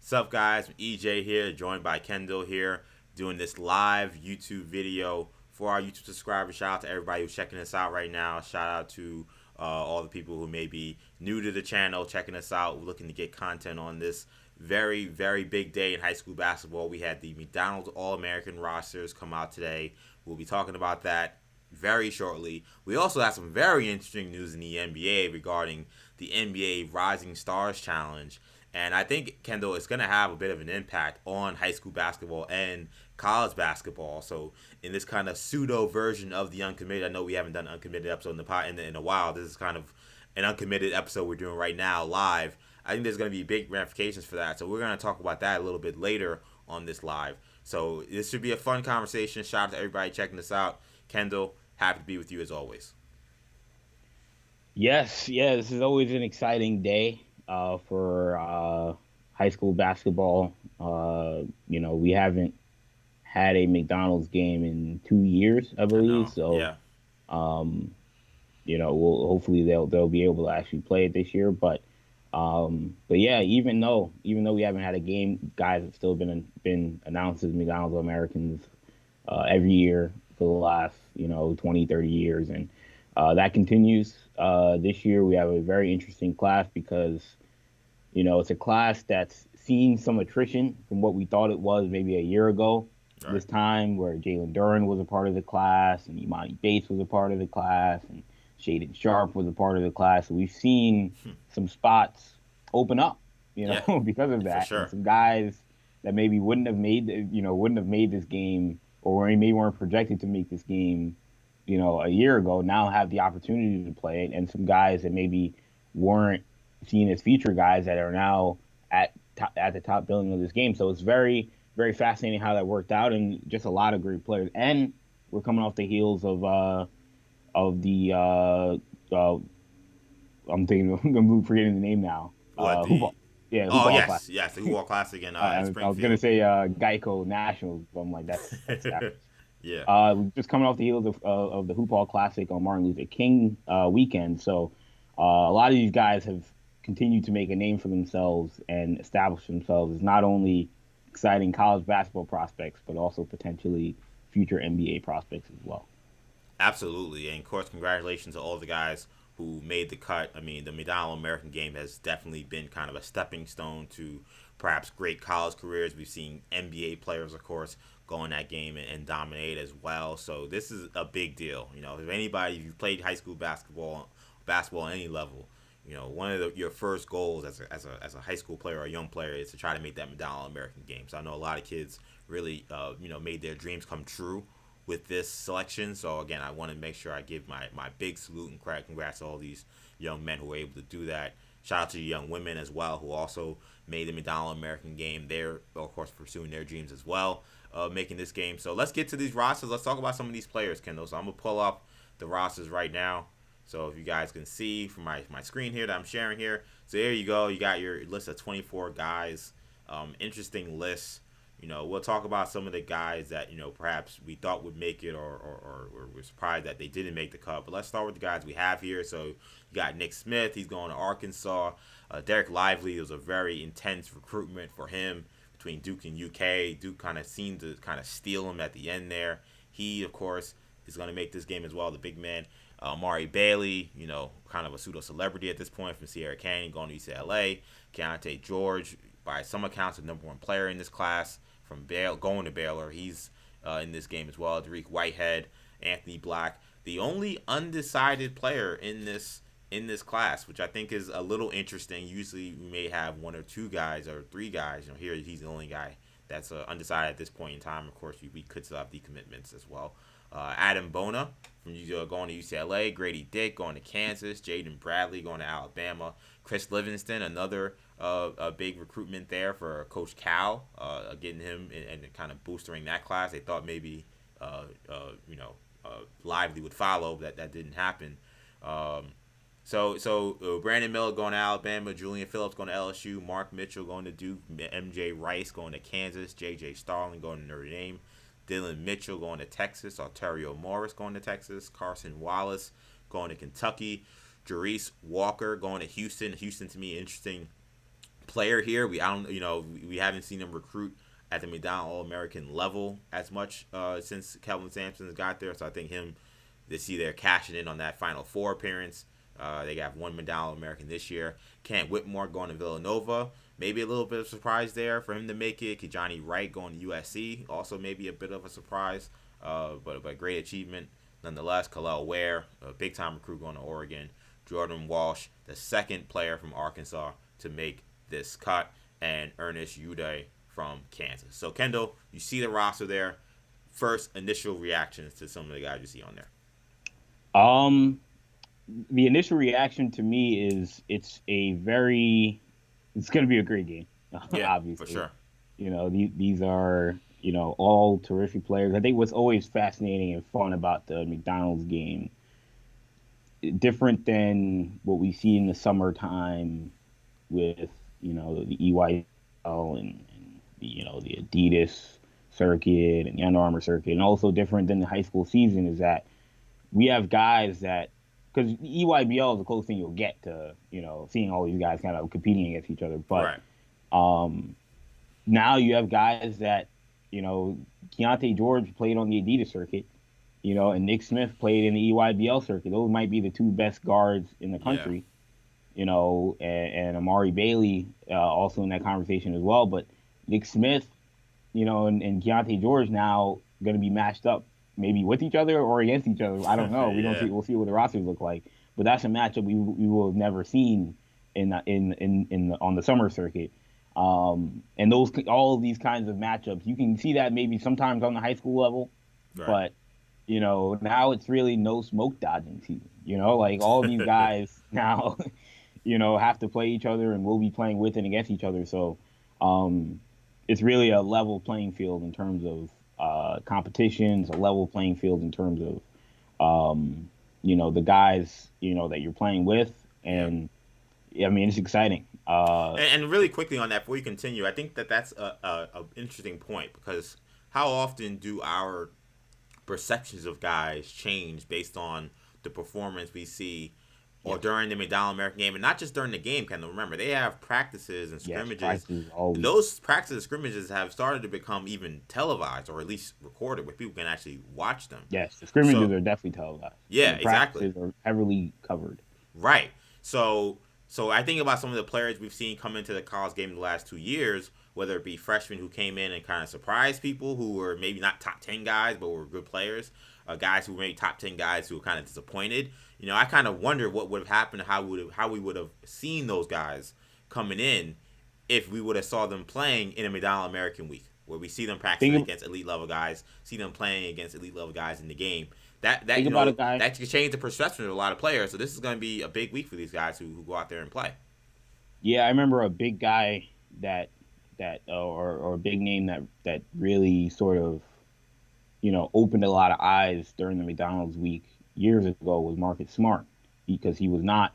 What's up, guys? EJ here, joined by Kendall here, doing this live YouTube video for our YouTube subscribers. Shout out to everybody who's checking us out right now. Shout out to all the people who may be new to the channel, checking us out, looking to get content on this very, very big day in high school basketball. We had the McDonald's All-American rosters come out today. We'll be talking about that very shortly. We also have some very interesting news in the NBA regarding the NBA Rising Stars Challenge. And I think, Kendall, it's going to have a bit of an impact on high school basketball and college basketball. So in this kind of pseudo version of the Uncommitted, I know we haven't done an Uncommitted episode in the pot in a while. This is kind of an Uncommitted episode we're doing right now live. I think there's going to be big ramifications for that. So we're going to talk about that a little bit later on this live. So this should be a fun conversation. Shout out to everybody checking this out. Kendall, happy to be with you as always. Yes, this is always an exciting day for high school basketball. We haven't had a McDonald's game in 2 years, I believe. So, Yeah. we'll hopefully they'll be able to actually play it this year. But yeah, even though we haven't had a game, guys have still been announced as McDonald's Americans every year for the last 20, 30 years, and that continues. This year we have a very interesting class because, it's a class that's seen some attrition from what we thought it was maybe a year ago. Right. This time, where Jalen Duren was a part of the class, and Imani Bates was a part of the class, and Shaden Sharp was a part of the class. So we've seen some spots open up, because of that. Sure. And some guys that maybe wouldn't have made this game, or maybe weren't projected to make this game, a year ago, now have the opportunity to play it, and some guys that maybe weren't seen as feature guys that are now at the top billing of this game. So it's very, very fascinating how that worked out, and just a lot of great players. And we're coming off the heels of the I'm forgetting the name now. Hoopball Classic. Yes, the Hoopball Classic in Springfield. I was gonna say Geico Nationals, but I'm like that's yeah. Just coming off the heels of the Hoopball Classic on Martin Luther King weekend. So a lot of these guys have continued to make a name for themselves and establish themselves as not only exciting college basketball prospects, but also potentially future NBA prospects as well. Absolutely. And of course, congratulations to all the guys who made the cut. I mean, the McDonald's American game has definitely been kind of a stepping stone to perhaps great college careers. We've seen NBA players, of course, go in that game and dominate as well. So this is a big deal. If you've played high school basketball at any level, one of your first goals as a high school player or a young player is to try to make that McDonald's American game. So I know a lot of kids really, made their dreams come true with this selection. So again, I want to make sure I give my big salute and congrats to all these young men who were able to do that. Shout out to the young women as well who also made the McDonald's American game. They're, of course, pursuing their dreams as well, making this game. So let's get to these rosters. Let's talk about some of these players, Kendall. So I'm going to pull up the rosters right now. So if you guys can see from my screen here that I'm sharing here. So there you go. You got your list of 24 guys. Interesting list. We'll talk about some of the guys that, perhaps we thought would make it or we're surprised that they didn't make the cut. But let's start with the guys we have here. So you got Nick Smith. He's going to Arkansas. Derek Lively, it was a very intense recruitment for him between Duke and UK. Duke kind of seemed to kind of steal him at the end there. He, of course, is going to make this game as well, the big man. Mari Bailey, kind of a pseudo-celebrity at this point from Sierra Canyon, going to UCLA. Keontae George, by some accounts, the number one player in this class from going to Baylor. He's in this game as well. Derek Whitehead, Anthony Black. The only undecided player in this class, which I think is a little interesting. Usually we may have one or two guys or three guys. Here he's the only guy that's undecided at this point in time. Of course, we could still have decommitments as well. Adam Bona from going to UCLA, Grady Dick going to Kansas, Jaden Bradley going to Alabama, Chris Livingston, another a big recruitment there for Coach Cal, getting him and kind of boosting that class. They thought maybe Lively would follow, but that didn't happen. So Brandon Miller going to Alabama, Julian Phillips going to LSU, Mark Mitchell going to Duke, MJ Rice going to Kansas, JJ Starling going to Notre Dame, Dylan Mitchell going to Texas, Ontario Morris going to Texas, Carson Wallace going to Kentucky, Jerice Walker going to Houston. Houston, to me, interesting player here. We haven't seen him recruit at the McDonald All-American level as much since Kelvin Sampson got there. So I think him to see they're cashing in on that Final Four appearance. They got one McDonald American this year. Kent Whitmore going to Villanova. Maybe a little bit of surprise there for him to make it. Kijani Wright going to USC. Also maybe a bit of a surprise, but a great achievement nonetheless. Khalil Ware, a big-time recruit going to Oregon. Jordan Walsh, the second player from Arkansas to make this cut. And Ernest Uday from Kansas. So, Kendall, you see the roster there. First initial reactions to some of the guys you see on there. The initial reaction to me is it's going to be a great game. Yeah, obviously. For sure. These are, all terrific players. I think what's always fascinating and fun about the McDonald's game, different than what we see in the summertime with, the EYL and the Adidas circuit and the Under Armour circuit, and also different than the high school season is that we have guys that, because EYBL is the closest thing you'll get to, seeing all these guys kind of competing against each other. But now you have guys that, Keontae George played on the Adidas circuit, and Nick Smith played in the EYBL circuit. Those might be the two best guards in the country, and Amari Bailey also in that conversation as well. But Nick Smith, and Keontae George now going to be matched up maybe with each other or against each other. I don't know. We'll see what the rosters look like. But that's a matchup we will have never seen on the summer circuit. And all of these kinds of matchups, you can see that maybe sometimes on the high school level, but now it's really no smoke dodging season. Like all of these guys now, have to play each other and will be playing with and against each other. So it's really a level playing field in terms of competitions, a level playing field in terms of the guys that you're playing with, and I mean it's exciting. And really quickly on that, before we continue, I think that's a interesting point, because how often do our perceptions of guys change based on the performance we see or during the McDonald American game, and not just during the game. Kendall, remember they have practices and scrimmages. Those practices and scrimmages have started to become even televised, or at least recorded, where people can actually watch them. Yes, the scrimmages are definitely televised. Yeah, the exactly. Practices are heavily covered. Right. So I think about some of the players we've seen come into the college game in the last 2 years, whether it be freshmen who came in and kind of surprised people, who were maybe not top 10 guys but were good players, guys who were maybe top 10 guys who were kind of disappointed. I kind of wonder what would have happened, how we would have seen those guys coming in if we would have saw them playing in a McDonald American week, where we see them practicing against elite level guys, see them playing against elite level guys in the game. That could change the perception of a lot of players. So this is going to be a big week for these guys who go out there and play. Yeah, I remember a big guy or a big name that really sort of opened a lot of eyes during the McDonald's week years ago was Marcus Smart, because he was not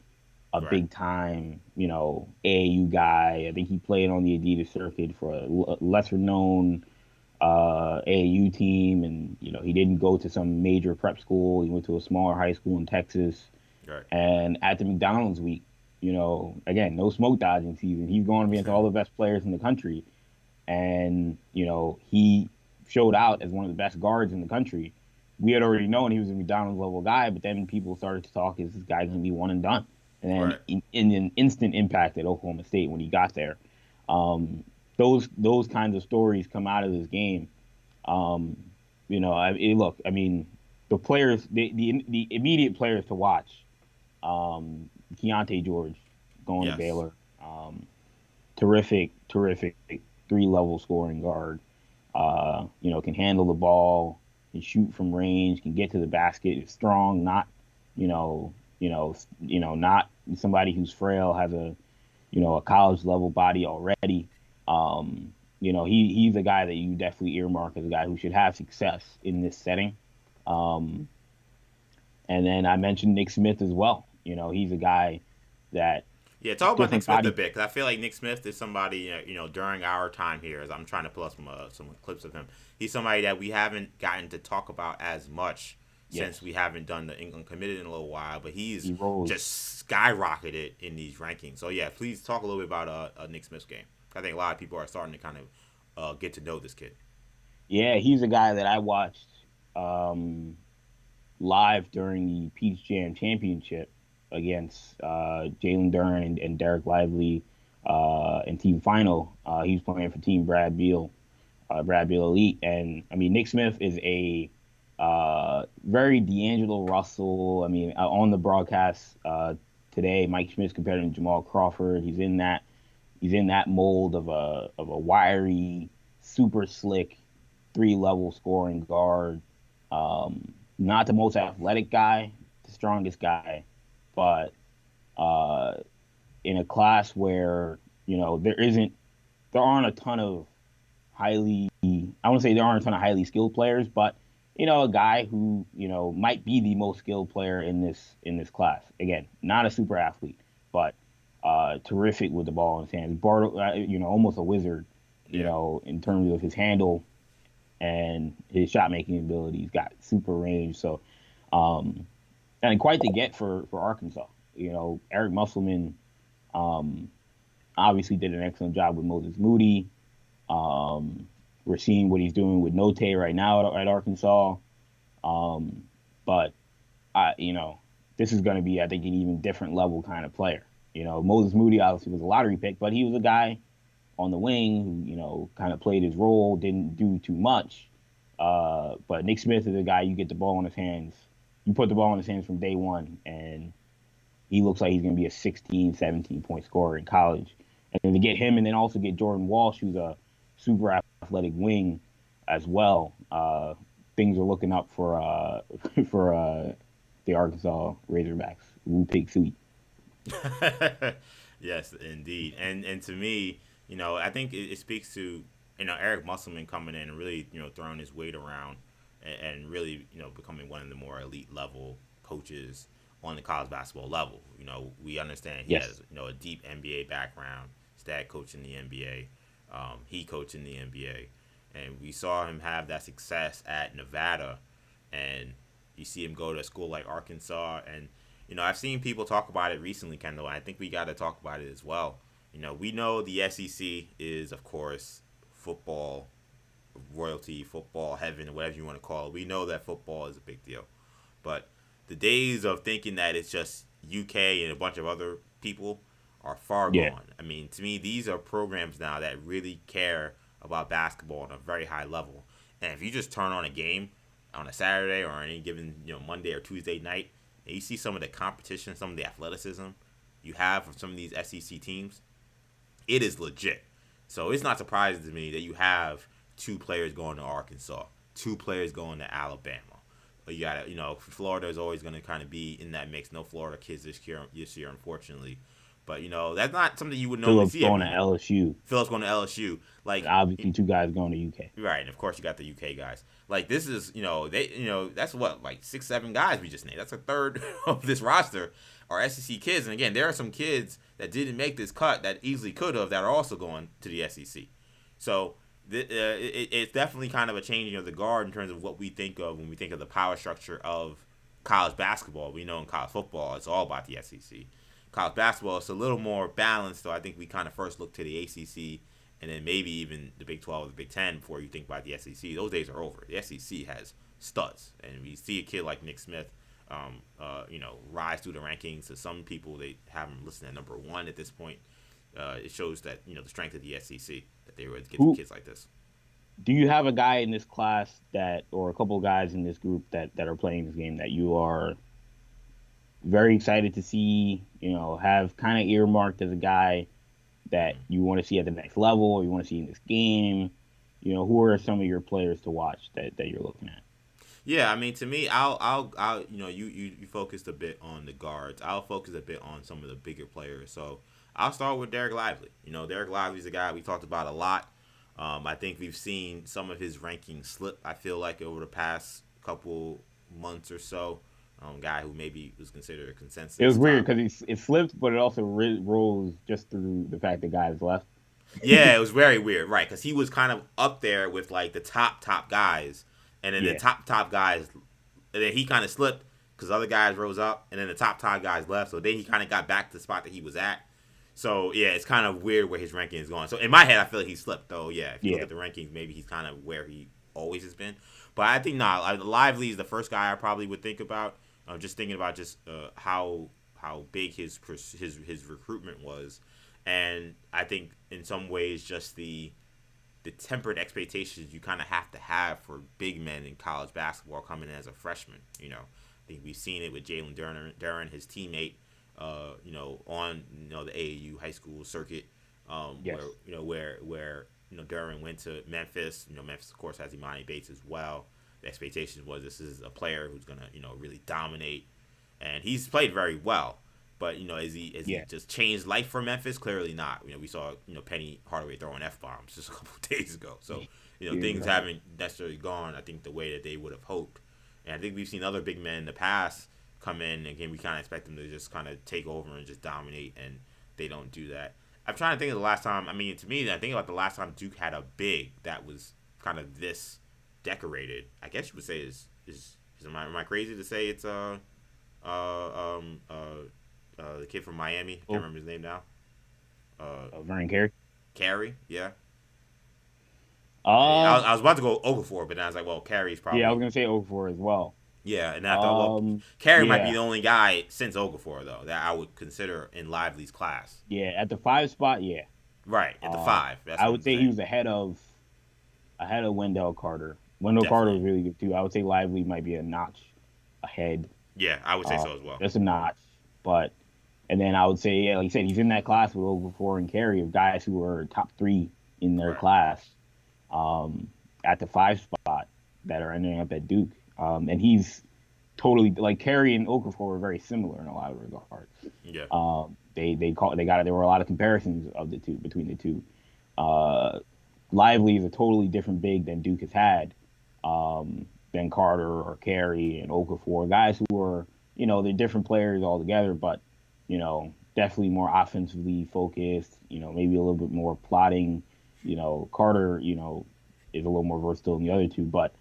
a big time AAU guy. I think he played on the Adidas circuit for a lesser known AAU team, and he didn't go to some major prep school. He went to a smaller high school in Texas. Right. And at the McDonald's week, again, no smoke dodging season. He's going against all the best players in the country, and he showed out as one of the best guards in the country. We had already known he was a McDonald's level guy, but then people started to talk, is this guy going to be one and done? And then in an instant impact at Oklahoma State when he got there. Those kinds of stories come out of this game. The players, the immediate players to watch, Keontae George going to Baylor, terrific 3-level scoring guard. Can handle the ball, can shoot from range, can get to the basket, is strong, not not somebody who's frail, has a college level body already. He's a guy that you definitely earmark as a guy who should have success in this setting. And then I mentioned Nick Smith as well. He's a guy that. Yeah, talk about Nick Smith a bit, because I feel like Nick Smith is somebody, during our time here, as I'm trying to pull up some clips of him, he's somebody that we haven't gotten to talk about as much since Yes, we haven't done the Uncommitted in a little while, but he's he rose. just skyrocketed in these rankings. So yeah, please talk a little bit about Nick Smith's game. I think a lot of people are starting to kind of get to know this kid. Yeah, he's a guy that I watched um, live during the Peach Jam Championship against Jalen Duran and Derek Lively in team final. He was playing for Team Brad Beal Elite, and I mean Nick Smith is a very D'Angelo Russell. I mean, on the broadcast today, Mike Schmitz compared him to Jamal Crawford. He's in that mold of a wiry, super slick, 3 level scoring guard. Not the most athletic guy, the strongest guy, but uh, in a class where there aren't a ton of highly I want to say there aren't a ton of highly skilled players, but a guy who might be the most skilled player in this class. Again, not a super athlete, but terrific with the ball in his hands. Almost a wizard, Yeah. in terms of his handle and his shot making ability. He's got super range. So, um, and quite the get for Arkansas. Eric Musselman um, obviously did an excellent job with Moses Moody. Um, we're seeing what he's doing with Note right now at Arkansas. Um, but this is going to be, I think, an even different level kind of player. Moses Moody obviously was a lottery pick, but he was a guy on the wing who, kind of played his role, didn't do too much. But Nick Smith is a guy you get the ball in his hands. You put the ball in his hands from day one, and he looks like he's going to be a 16, 17-point scorer in college. And then to get him and then also get Jordan Walsh, who's a super athletic wing as well, things are looking up for for the Arkansas Razorbacks. Woo pig sweet. Yes, indeed. And to me, I think it speaks to Eric Musselman coming in and really throwing his weight around and really becoming one of the more elite level coaches on the college basketball level. We understand he Yes. has a deep NBA background, stat coach in the NBA, he coached in the NBA, and we saw him have that success at Nevada, and you see him go to a school like Arkansas, and I've seen people talk about it recently, Kendall. And I think we got to talk about it as well. We know the SEC is, of course, football royalty, football heaven, whatever you want to call it. We know that football is a big deal, but the days of thinking that it's just UK and a bunch of other people are far Yeah. gone. I mean, to me, these are programs now that really care about basketball on a very high level. And if you just turn on a game on a Saturday or any given Monday or Tuesday night, and you see some of the competition, some of the athleticism you have from some of these SEC teams, it is legit. So it's not surprising to me that you have 2 players going to Arkansas, 2 players going to Alabama. You got to, Florida is always going to kind of be in that mix. No Florida kids this year, unfortunately. But that's not something you would normally Phillips see going every to year. LSU. Phillips going to LSU, like Obviously, 2 guys going to UK. right, and of course you got the UK guys. Like this is, that's what like 6, 7 guys we just named. That's a third of this roster are SEC kids, and again, there are some kids that didn't make this cut that easily could have that are also going to the SEC. So it's definitely kind of a changing of the guard in terms of what we think of when we think of the power structure of college basketball. We know in college football, it's all about the SEC. College basketball, it's a little more balanced, so I think we kind of first look to the ACC and then maybe even the Big 12 or the Big 10 before you think about the SEC. Those days are over. The SEC has studs, and we see a kid like Nick Smith, rise through the rankings. To some people, they have him listed at number 1 at this point. It shows that the strength of the SEC that they were able to get to kids like this. Do you have a guy in this class or a couple of guys in this group that are playing this game that you are very excited to see? Have kind of earmarked as a guy that you want to see at the next level, or you want to see in this game? Who are some of your players to watch that you're looking at? Yeah, I mean, to me, I'll you focused a bit on the guards. I'll focus a bit on some of the bigger players. So I'll start with Derek Lively. Derek Lively's a guy we talked about a lot. I think we've seen some of his rankings slip, I feel like, over the past couple months or so. Guy who maybe was considered a consensus. It was weird because it slipped, but it also rose just through the fact that guys left. Yeah, it was very weird, right? Because he was kind of up there with like the top guys, and then the Yeah. top guys and then he kind of slipped because other guys rose up, and then the top guys left. So then he kind of got back to the spot that he was at. So yeah, it's kind of weird where his ranking is going. So in my head, I feel like he slipped though. Yeah, if you look at the rankings, maybe he's kind of where he always has been. But I think Lively is the first guy I probably would think about. Just thinking about just how big his recruitment was, and I think in some ways just the tempered expectations you kind of have for big men in college basketball coming in as a freshman. I think we've seen it with Jalen Duren, his teammate, on the AAU high school circuit, Yes. where Duren went to Memphis. Memphis of course has Imani Bates as well. The expectation was this is a player who's gonna really dominate, and he's played very well. But he just changed life for Memphis? Clearly not. We saw Penny Hardaway throwing F-bombs just a couple of days ago. So things haven't necessarily gone, I think, the way that they would have hoped. And I think we've seen other big men in the past come in, and again, we kind of expect them to just kind of take over and just dominate, and they don't do that. I'm trying to think of the last time. I mean, to me, I think about the last time Duke had a big that was kind of this decorated. I guess you would say am I crazy to say it's the kid from Miami? I can't remember his name now. Vernon Carey. Carey, yeah. I was about to go Okafor, but then I was like, well, Carey's probably. Yeah, I was gonna say Okafor as well. Yeah, and I thought, well, Carey might be the only guy since Okafor though that I would consider in Lively's class. Yeah, at the 5 spot, yeah. Right at the 5. I would say he was ahead of Wendell Carter. Wendell Carter was really good too. I would say Lively might be a notch ahead. Yeah, I would say so as well. Just a notch, but and then I would say, yeah, like you said, he's in that class with Okafor and Carey of guys who were top 3 in their class, at the 5 spot that are ending up at Duke. And he's totally like Carey and Okafor were very similar in a lot of regards. Yeah. There were a lot of comparisons of the two between the two. Lively is a totally different big than Duke has had, than Carter or Carey and Okafor, guys who are they're different players altogether, but definitely more offensively focused. Maybe a little bit more plotting. Carter is a little more versatile than the other two, but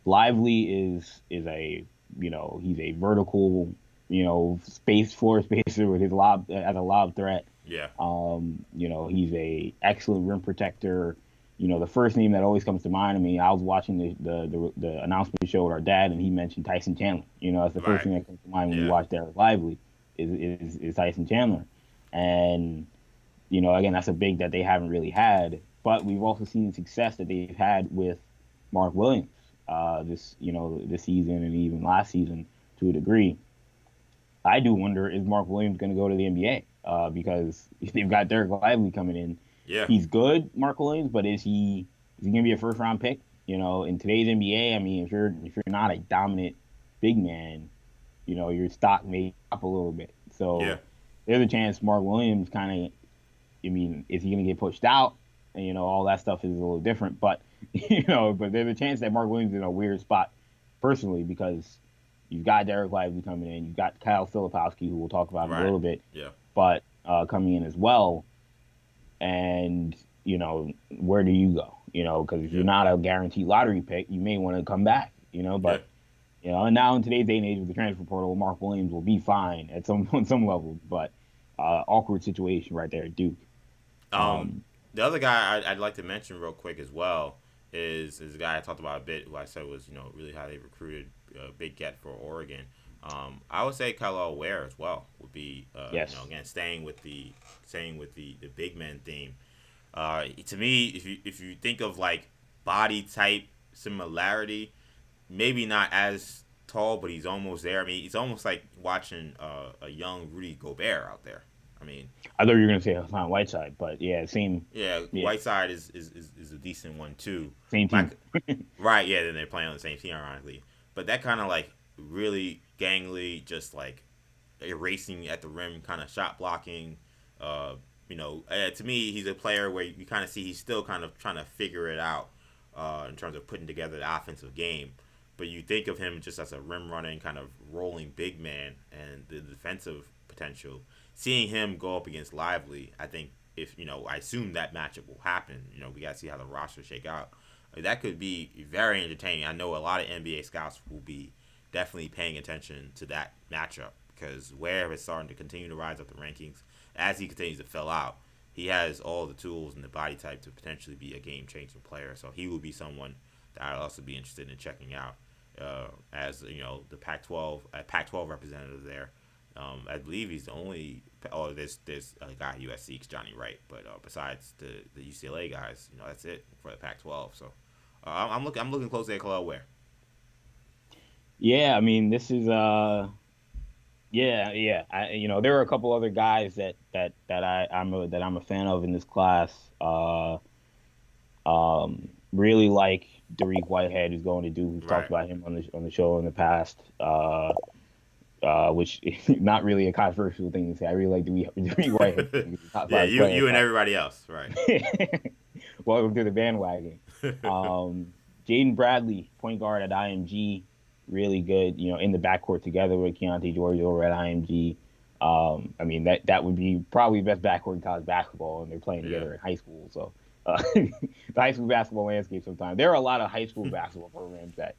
Lively is a he's a vertical floor spacer with his lob as a lob threat. Yeah. He's a excellent rim protector. The first name that always comes to mind. I mean, I was watching the announcement show with our dad, and he mentioned Tyson Chandler. That's the first thing that comes to mind when you watch Derek Lively is Tyson Chandler, and again, that's a big that they haven't really had. But we've also seen the success that they've had with Mark Williams this season and even last season to a degree. I do wonder, is Mark Williams going to go to the NBA? Because they've got Derek Lively coming in. Yeah. He's good, Mark Williams, but is he going to be a first-round pick? In today's NBA, I mean, if you're not a dominant big man, your stock may up a little bit. So there's a chance Mark Williams kind of, is he going to get pushed out? And, all that stuff is a little different. But, but there's a chance that Mark Williams is in a weird spot personally because you've got Derek Lively coming in. You've got Kyle Filipowski, who we'll talk about in a little bit. Yeah. But coming in as well. And, where do you go? Because if you're not a guaranteed lottery pick, you may want to come back, But, and now in today's day and age with the transfer portal, Mark Williams will be fine on some level. But awkward situation right there at Duke. The other guy I'd like to mention real quick as well is a guy I talked about a bit, who I said was really how they recruited big get for Oregon. I would say Kyle Ware as well would be again staying with the big men theme. To me, if you think of like body type similarity, maybe not as tall, but he's almost there. I mean, it's almost like watching a young Rudy Gobert out there. I mean, I thought you were gonna say Hassan Whiteside, but same. Yeah, Whiteside is a decent one too. Same team. Right, yeah, then they're playing on the same team, ironically. But that kind of like really gangly, just like erasing at the rim, kind of shot blocking. To me, he's a player where you kind of see he's still kind of trying to figure it out in terms of putting together the offensive game. But you think of him just as a rim running, kind of rolling big man, and the defensive potential. Seeing him go up against Lively, I think I assume that matchup will happen. We got to see how the roster shake out. That could be very entertaining. I know a lot of NBA scouts will be definitely paying attention to that matchup because Ware is starting to continue to rise up the rankings as he continues to fill out. He has all the tools and the body type to potentially be a game-changing player. So he will be someone that I'll also be interested in checking out as the Pac-12 representative there. I believe he's the only. Oh, there's a guy at USC, Johnny Wright, but besides the UCLA guys, that's it for the Pac-12. So I'm looking closely at Khalil Ware. Yeah, I mean, this is yeah. There are a couple other guys I'm a fan of in this class. Really like Dariq Whitehead, who's going to do. We've talked about him on the show in the past. Which is not really a controversial thing to say. I really like Dariq Whitehead. Yeah, you and everybody else, right? Welcome to the bandwagon. Jaden Bradley, point guard at IMG, really good. In the backcourt together with Keontae George over at IMG. I mean that would be probably the best backcourt in college basketball, and they're playing together in high school. So the high school basketball landscape sometimes there are a lot of high school basketball programs that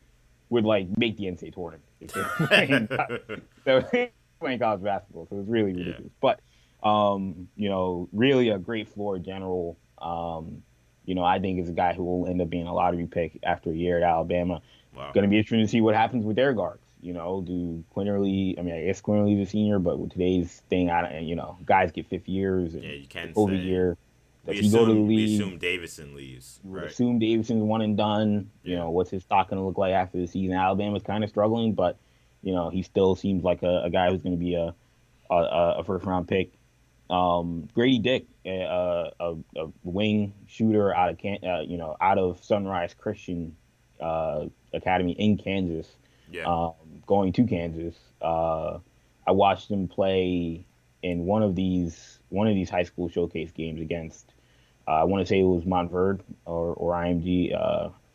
would make the NCAA tournament if they're playing college basketball. So it's really ridiculous. But really a great floor general. I think is a guy who will end up being a lottery pick after a year at Alabama. Wow. Going to be interesting to see what happens with their guards. Do Quinterly? I mean, I guess Quinterly's a senior, but with today's thing, guys get fifth years. And you can over say. Year. Does he go to the league? We assume Davison leaves. Right. Assume Davidson's one and done. What's his stock going to look like after the season? Alabama's kind of struggling, but he still seems like a guy who's going to be a first round pick. Grady Dick, a wing shooter out of Sunrise Christian Academy in Kansas. Yeah. Going to Kansas. I watched him play in one of these high school showcase games against I want to say it was Montverde or IMG.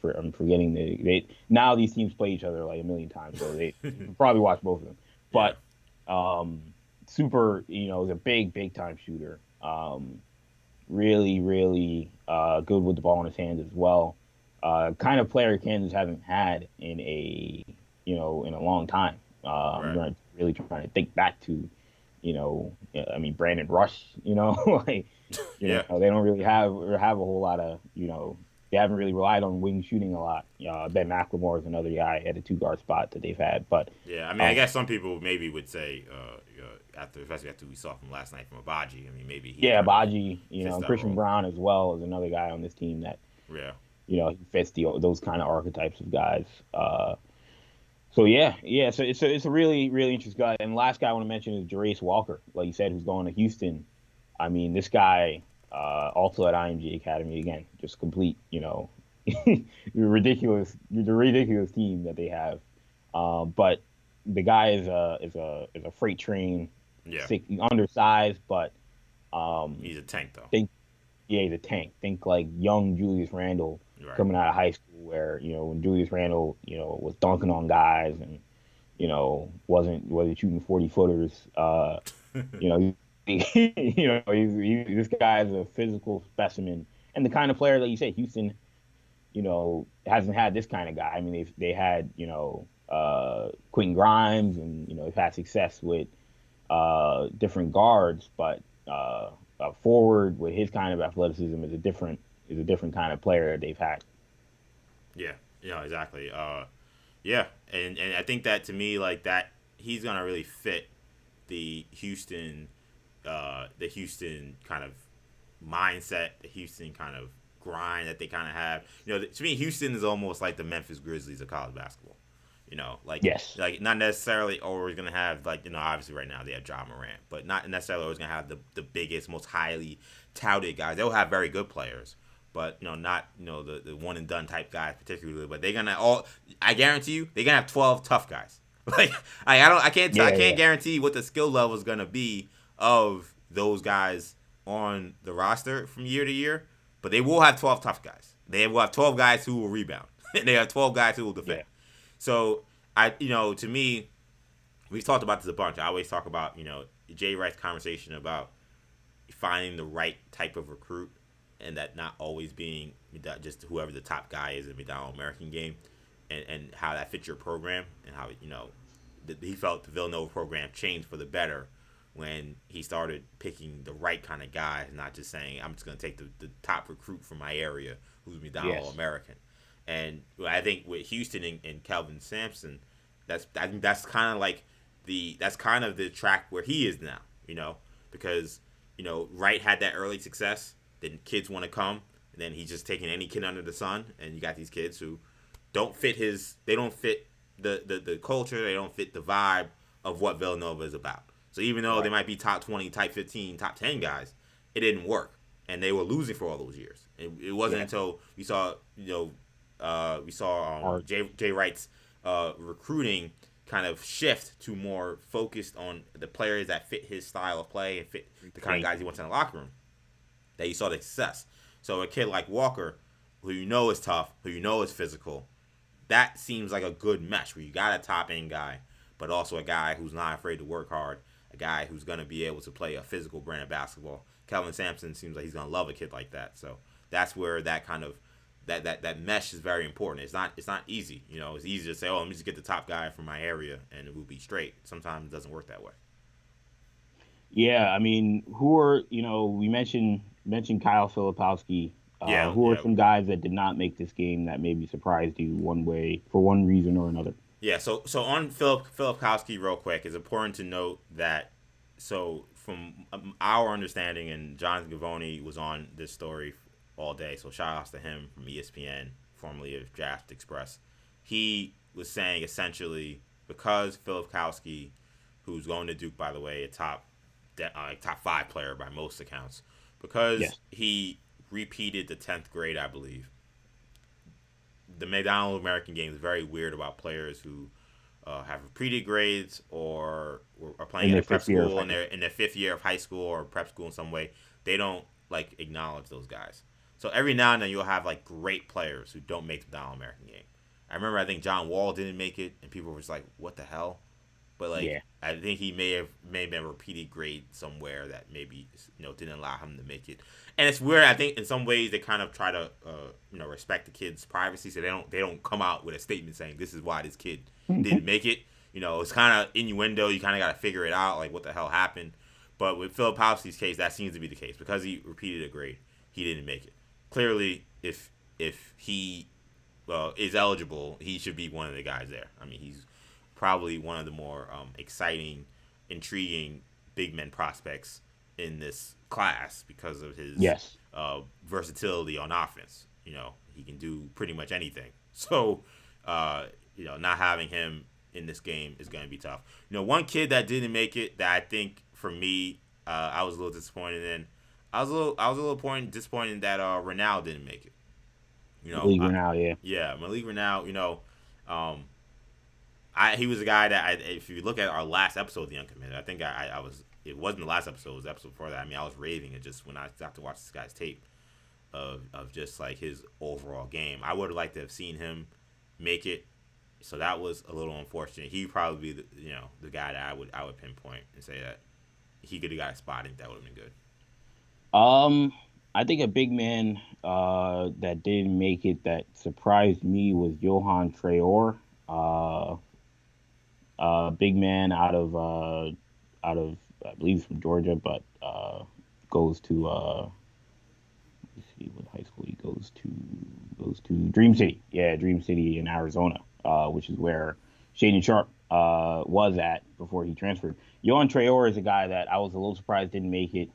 I'm forgetting now these teams play each other like a million times, so they probably watch both of them. But super, is a big time shooter. Really good with the ball in his hands as well. Kind of player Kansas hasn't had in a long time. I'm really trying to think back to. Brandon Rush, they don't really have a whole lot of, they haven't really relied on wing shooting a lot. Ben McLemore is another guy at a 2-guard spot that they've had. But I guess some people maybe would say, especially after we saw from last night from Abaji, maybe Abaji, Christian Brown as well is another guy on this team that, he fits those kind of archetypes of guys. So it's a really interesting guy. And the last guy I want to mention is Jarace Walker, like you said, who's going to Houston. I mean, this guy also at IMG Academy again, just complete, the ridiculous team that they have. But the guy is a freight train, undersized, but he's a tank though. He's a tank. Think like young Julius Randle. Right. Coming out of high school where, when Julius Randle, was dunking on guys and, wasn't shooting 40-footers, this guy is a physical specimen and the kind of player that you say Houston, hasn't had this kind of guy. I mean, they had, Quentin Grimes and, they've had success with different guards, but a forward with his kind of athleticism is a different kind of player that they've had. Yeah, exactly. And I think that to me, like that, he's gonna really fit the Houston kind of mindset, the Houston kind of grind that they kind of have. To me, Houston is almost like the Memphis Grizzlies of college basketball. Yes. Like not necessarily always gonna have obviously right now they have Ja Morant, but not necessarily always gonna have the biggest, most highly touted guys. They'll have very good players. But not the one and done type guys particularly. But they're gonna I guarantee you they're gonna have 12 tough guys. I can't guarantee what the skill level is gonna be of those guys on the roster from year to year. But they will have 12 tough guys. They will have 12 guys who will rebound. They have 12 guys who will defend. Yeah. So to me, we've talked about this a bunch. I always talk about Jay Wright's conversation about finding the right type of recruit. and that not always being just whoever the top guy is in the McDonald's American game, and how that fits your program, and how he felt the Villanova program changed for the better when he started picking the right kind of guys, not just saying I'm just going to take the top recruit from my area who's McDonald's American. And I think with Houston and Kelvin Sampson, I think that's kind of like that's kind of the track where he is now, because Wright had that early success, then kids want to come, and then he's just taking any kid under the sun, and you got these kids who don't fit the culture, they don't fit the vibe of what Villanova is about. So even though they might be top 20, top 15, top 10 guys, it didn't work, and they were losing for all those years. It wasn't until we saw Jay Wright's recruiting kind of shift to more focused on the players that fit his style of play and fit the kind of guys he wants in the locker room, that you saw the success. So a kid like Walker, who is tough, who is physical, that seems like a good mesh where you got a top end guy, but also a guy who's not afraid to work hard, a guy who's going to be able to play a physical brand of basketball. Kelvin Sampson seems like he's going to love a kid like that. So that's where that kind of that mesh is very important. It's not easy. It's easy to say, oh, let me just get the top guy from my area and it will be straight. Sometimes it doesn't work that way. Yeah, I mean, we mentioned Kyle Filipowski. Who are some guys that did not make this game that maybe surprised you for one reason or another? Yeah, so on Filipowski, real quick, it's important to note that, from our understanding, and Jonathan Gavoni was on this story all day, so shout outs to him from ESPN, formerly of Draft Express. He was saying essentially because Filipowski, who's going to Duke, by the way, a top 5 player by most accounts, because he repeated the 10th grade, I believe. The McDonald's American game is very weird about players who have repeated grades or are playing in a prep school in their 5th year of high school or prep school in some way. They don't acknowledge those guys. So every now and then you'll have great players who don't make the McDonald's American game. I remember I think John Wall didn't make it, and people were just like, "What the hell?" But I think he may have been a repeated grade somewhere that maybe didn't allow him to make it. And it's weird. I think in some ways they kind of try to respect the kid's privacy, so they don't come out with a statement saying this is why this kid didn't make it. It's kind of innuendo. You kind of got to figure it out, like what the hell happened. But with Filipowski's case, that seems to be the case because he repeated a grade, he didn't make it. Clearly, if he is eligible, he should be one of the guys there. I mean, he's probably one of the more exciting, intriguing big men prospects in this class because of his versatility on offense. He can do pretty much anything. So, not having him in this game is going to be tough. One kid that didn't make it that I think for me, I was a little disappointed in. I was a little disappointed that Renal didn't make it. Malik Renal, Malik Renal. He was a guy that if you look at our last episode of the Uncommitted, I think I was. It wasn't the last episode; it was the episode before that. I mean, I was raving it just when I got to watch this guy's tape of just his overall game. I would have liked to have seen him make it, so that was a little unfortunate. He'd probably be the guy that I would pinpoint and say that he could have got a spot. I think that would have been good. I think a big man that didn't make it that surprised me was Johan Traore. Big man out of I believe from Georgia, but goes to let's see what high school he goes to Dream City. Yeah, Dream City in Arizona, which is where Shaedon Sharpe was at before he transferred. Johan Traore is a guy that I was a little surprised didn't make it.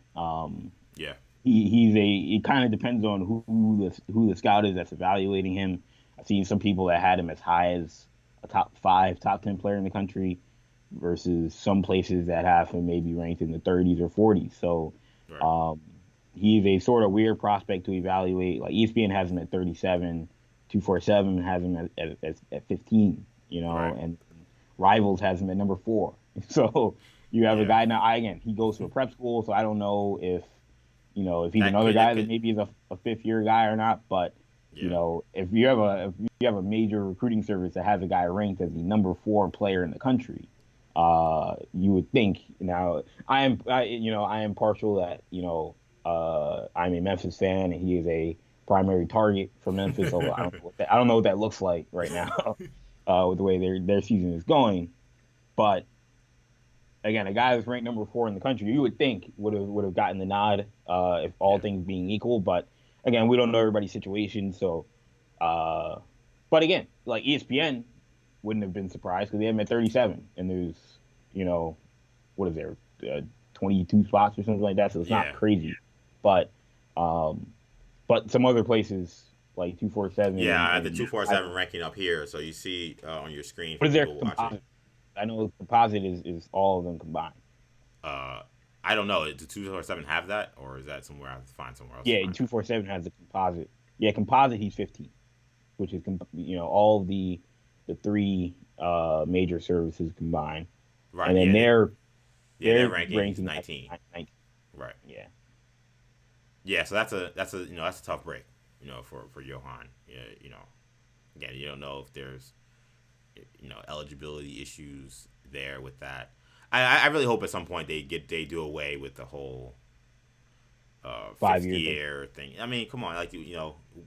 It kind of depends on who the scout is that's evaluating him. I've seen some people that had him as high as a top 5, top 10 player in the country versus some places that have him maybe ranked in the 30s or 40s. So he's a sort of weird prospect to evaluate. Like ESPN has him at 37, 247 has him at 15, and Rivals has him at number 4. So you have a guy now. He goes to a prep school, so I don't know if he's another guy that maybe is a 5th-year guy or not. But if you have a major recruiting service that has a guy ranked as the number 4 player in the country, you would think. Now I am partial that I'm a Memphis fan, and he is a primary target for Memphis. So I don't know what that looks like right now, with the way their season is going. But again, a guy that's ranked number 4 in the country, you would think would have gotten the nod, if all Yeah. things being equal. But again, we don't know everybody's situation. So, uh, but again, like ESPN wouldn't have been surprised because they have him at 37, and there's, you know, what is there, 22 spots or something like that. So it's not Yeah. crazy, but um, some other places like 247. Yeah, I have the And 247 ranking up here, so you see on your screen what for is their people watching. composite? I know composite is all of them combined. Uh, I don't know. Does 247 have that, or is that somewhere I have to find somewhere else to Yeah, find that? 247 has the composite. Yeah, composite he's 15, which is all the three major services combined, Right. and then Yeah. Their their ranking is rankings 19. 19. Right. Yeah, Yeah. So that's a that's a tough break. For Johan. Yeah. Again, you don't know if there's eligibility issues there with that. I really hope at some point they do away with the whole 5 year thing. year thing. I mean, come on, like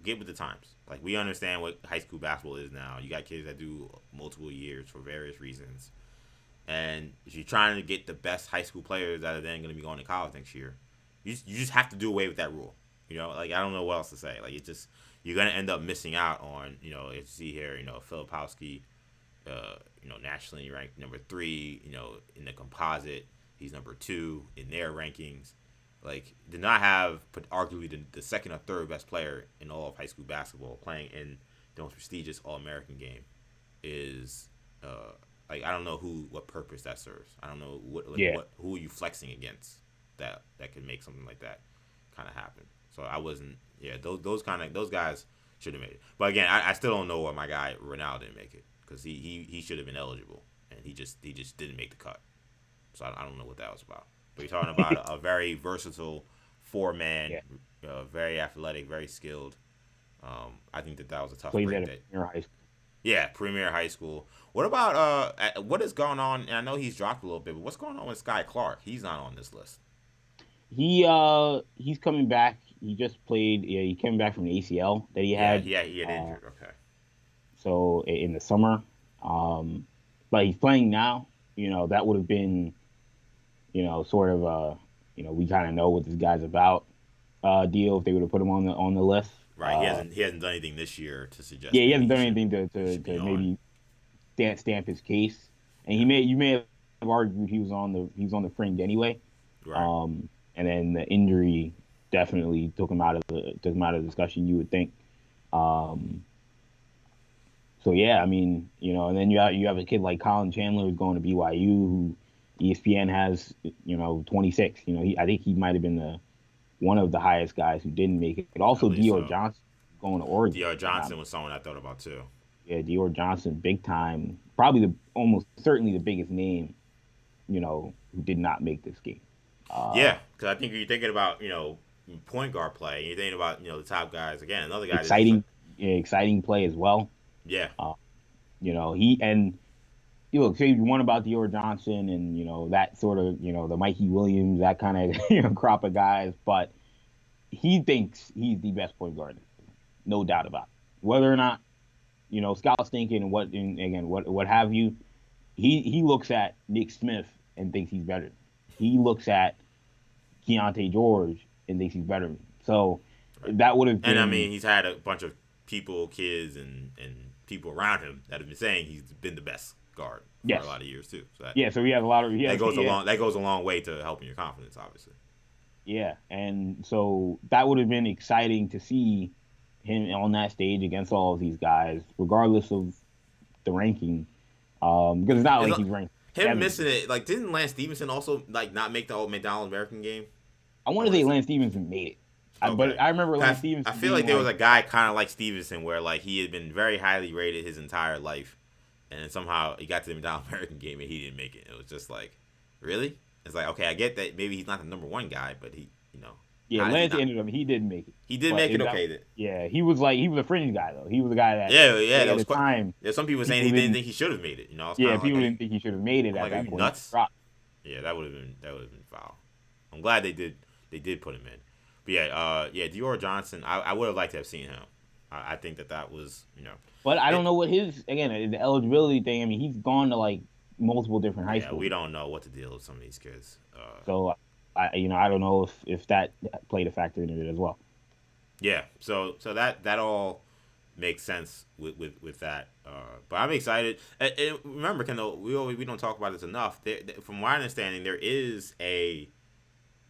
get with the times. Like we understand what high school basketball is now. You got kids that do multiple years for various reasons, and if you're trying to get the best high school players that are then going to be going to college next year, you just have to do away with that rule. Like I don't know what else to say. Like it's just you're going to end up missing out on as you see here. Filipowski, nationally ranked number 3. In the composite, he's number 2 in their rankings. Like, did not have arguably the second or third best player in all of high school basketball playing in the most prestigious All American game is like I don't know what purpose that serves. I don't know Yeah, who are you flexing against that could make something like that kind of happen. So I wasn't those guys should have made it. But again, I still don't know why my guy Ronaldo didn't make it because he should have been eligible and he just didn't make the cut. So I don't know what that was about. But you're talking about a very versatile 4-man, yeah. very athletic, very skilled. I think that was a tough Plays break. at a junior high school. Yeah, Premier High School. What about what is going on? And I know he's dropped a little bit, but what's going on with Sky Clark? He's not on this list. He's coming back. He just played. Yeah, he came back from the ACL that he Yeah, had. he had injured. Okay. So in the summer, but he's playing now. That would have been, sort of we kind of know what this guy's about. Deal if they would have put him on the list. Right. He hasn't done anything this year to suggest. Yeah, he hasn't maybe done anything he should be to on. maybe stamp his case. And Yeah. you may have argued he was on the fringe anyway. Right. And then the injury definitely took him out of the discussion. You would think. So yeah, I mean, and then you have a kid like Colin Chandler who's going to BYU, who ESPN has, 26. I think he might have been one of the highest guys who didn't make it. But I also believe Dior so. Johnson going to Oregon. Dior Johnson was someone I thought about too. Yeah, Dior Johnson, big time, probably almost certainly the biggest name, who did not make this game. Yeah, because I think you're thinking about point guard play. And you're thinking about the top guys again. Another guy. Exciting play as well. Yeah. He and say one about Dior Johnson and that sort of the Mikey Williams, that kind of crop of guys, but he thinks he's the best point guard, no doubt about it. Whether or not scouts thinking and what have you, he looks at Nick Smith and thinks he's better. He looks at Keontae George and thinks he's better. So that would have been. And I mean, he's had a bunch of people, kids, and people around him that have been saying he's been the best guard for a lot of years too. So so he has a lot of. That goes a long way to helping your confidence, obviously. Yeah, and so that would have been exciting to see him on that stage against all of these guys, regardless of the ranking, because it's not like he's ranked. Him missing it, like, didn't Lance Stevenson also not make the McDonald's American game? I want to say Lance Stevenson made it, okay. but I remember Lance Stevenson. I feel like there was a guy kind of like Stevenson where like he had been very highly rated his entire life, and then somehow he got to the McDonald's American game and he didn't make it. It was just like, really? It's like, okay, I get that maybe he's not the number 1 guy, but he. Yeah, Lance ended up. He didn't make it. He did make it. Okay, then. Yeah, he was a fringe guy though. He was a guy that. Yeah. At the time, there's some people saying he didn't think he should have made it. People didn't think he should have made it at that point. Nuts. Yeah, that would have been foul. I'm glad they did put him in. But yeah, Dior Johnson. I would have liked to have seen him. I think that was But I don't it, know what the eligibility thing. I mean, he's gone to like multiple different high yeah. schools, We don't know what the deal with some of these kids. so I don't know if that played a factor into it as well. Yeah, so that all makes sense with that. But I'm excited. And remember, Kendall, we don't talk about this enough. From my understanding, there's a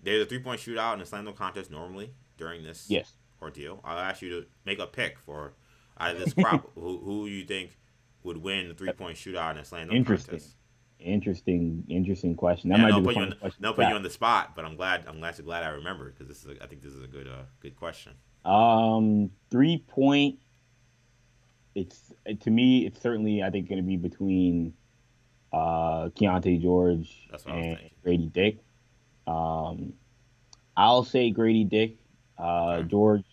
3-point shootout in the slam dunk contest normally during this Yes. ordeal. I'll ask you to make a pick for out of this crop who you think would win the 3-point shootout in the slam dunk Interesting. contest. Interesting question. That Yeah, might no, be the put you funny question. put you on the spot, but I'm glad I remember because I think this is a good question. 3-point. To me, it's certainly I think going to be between Keontae George That's what I was and thinking. Grady Dick. Um, I'll say Grady Dick. Okay. George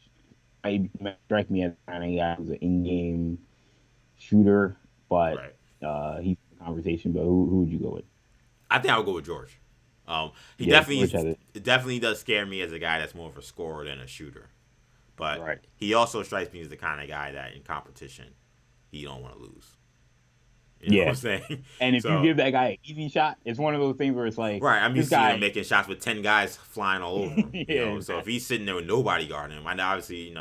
might strike me as the kind of guy who's an in-game shooter, but Right. he's in the conversation. But who would you go with? I think I would go with George. He Yeah, George has it. definitely does scare me as a guy that's more of a scorer than a shooter. But Right. he also strikes me as the kind of guy that in competition he don't want to lose. You know what Yeah. I'm saying? And if you So give that guy an easy shot, it's one of those things where it's like right, I'm this used to seeing him guy. making shots with 10 guys flying all over him. Yeah, So if exactly. he's sitting there with nobody guarding him, I know obviously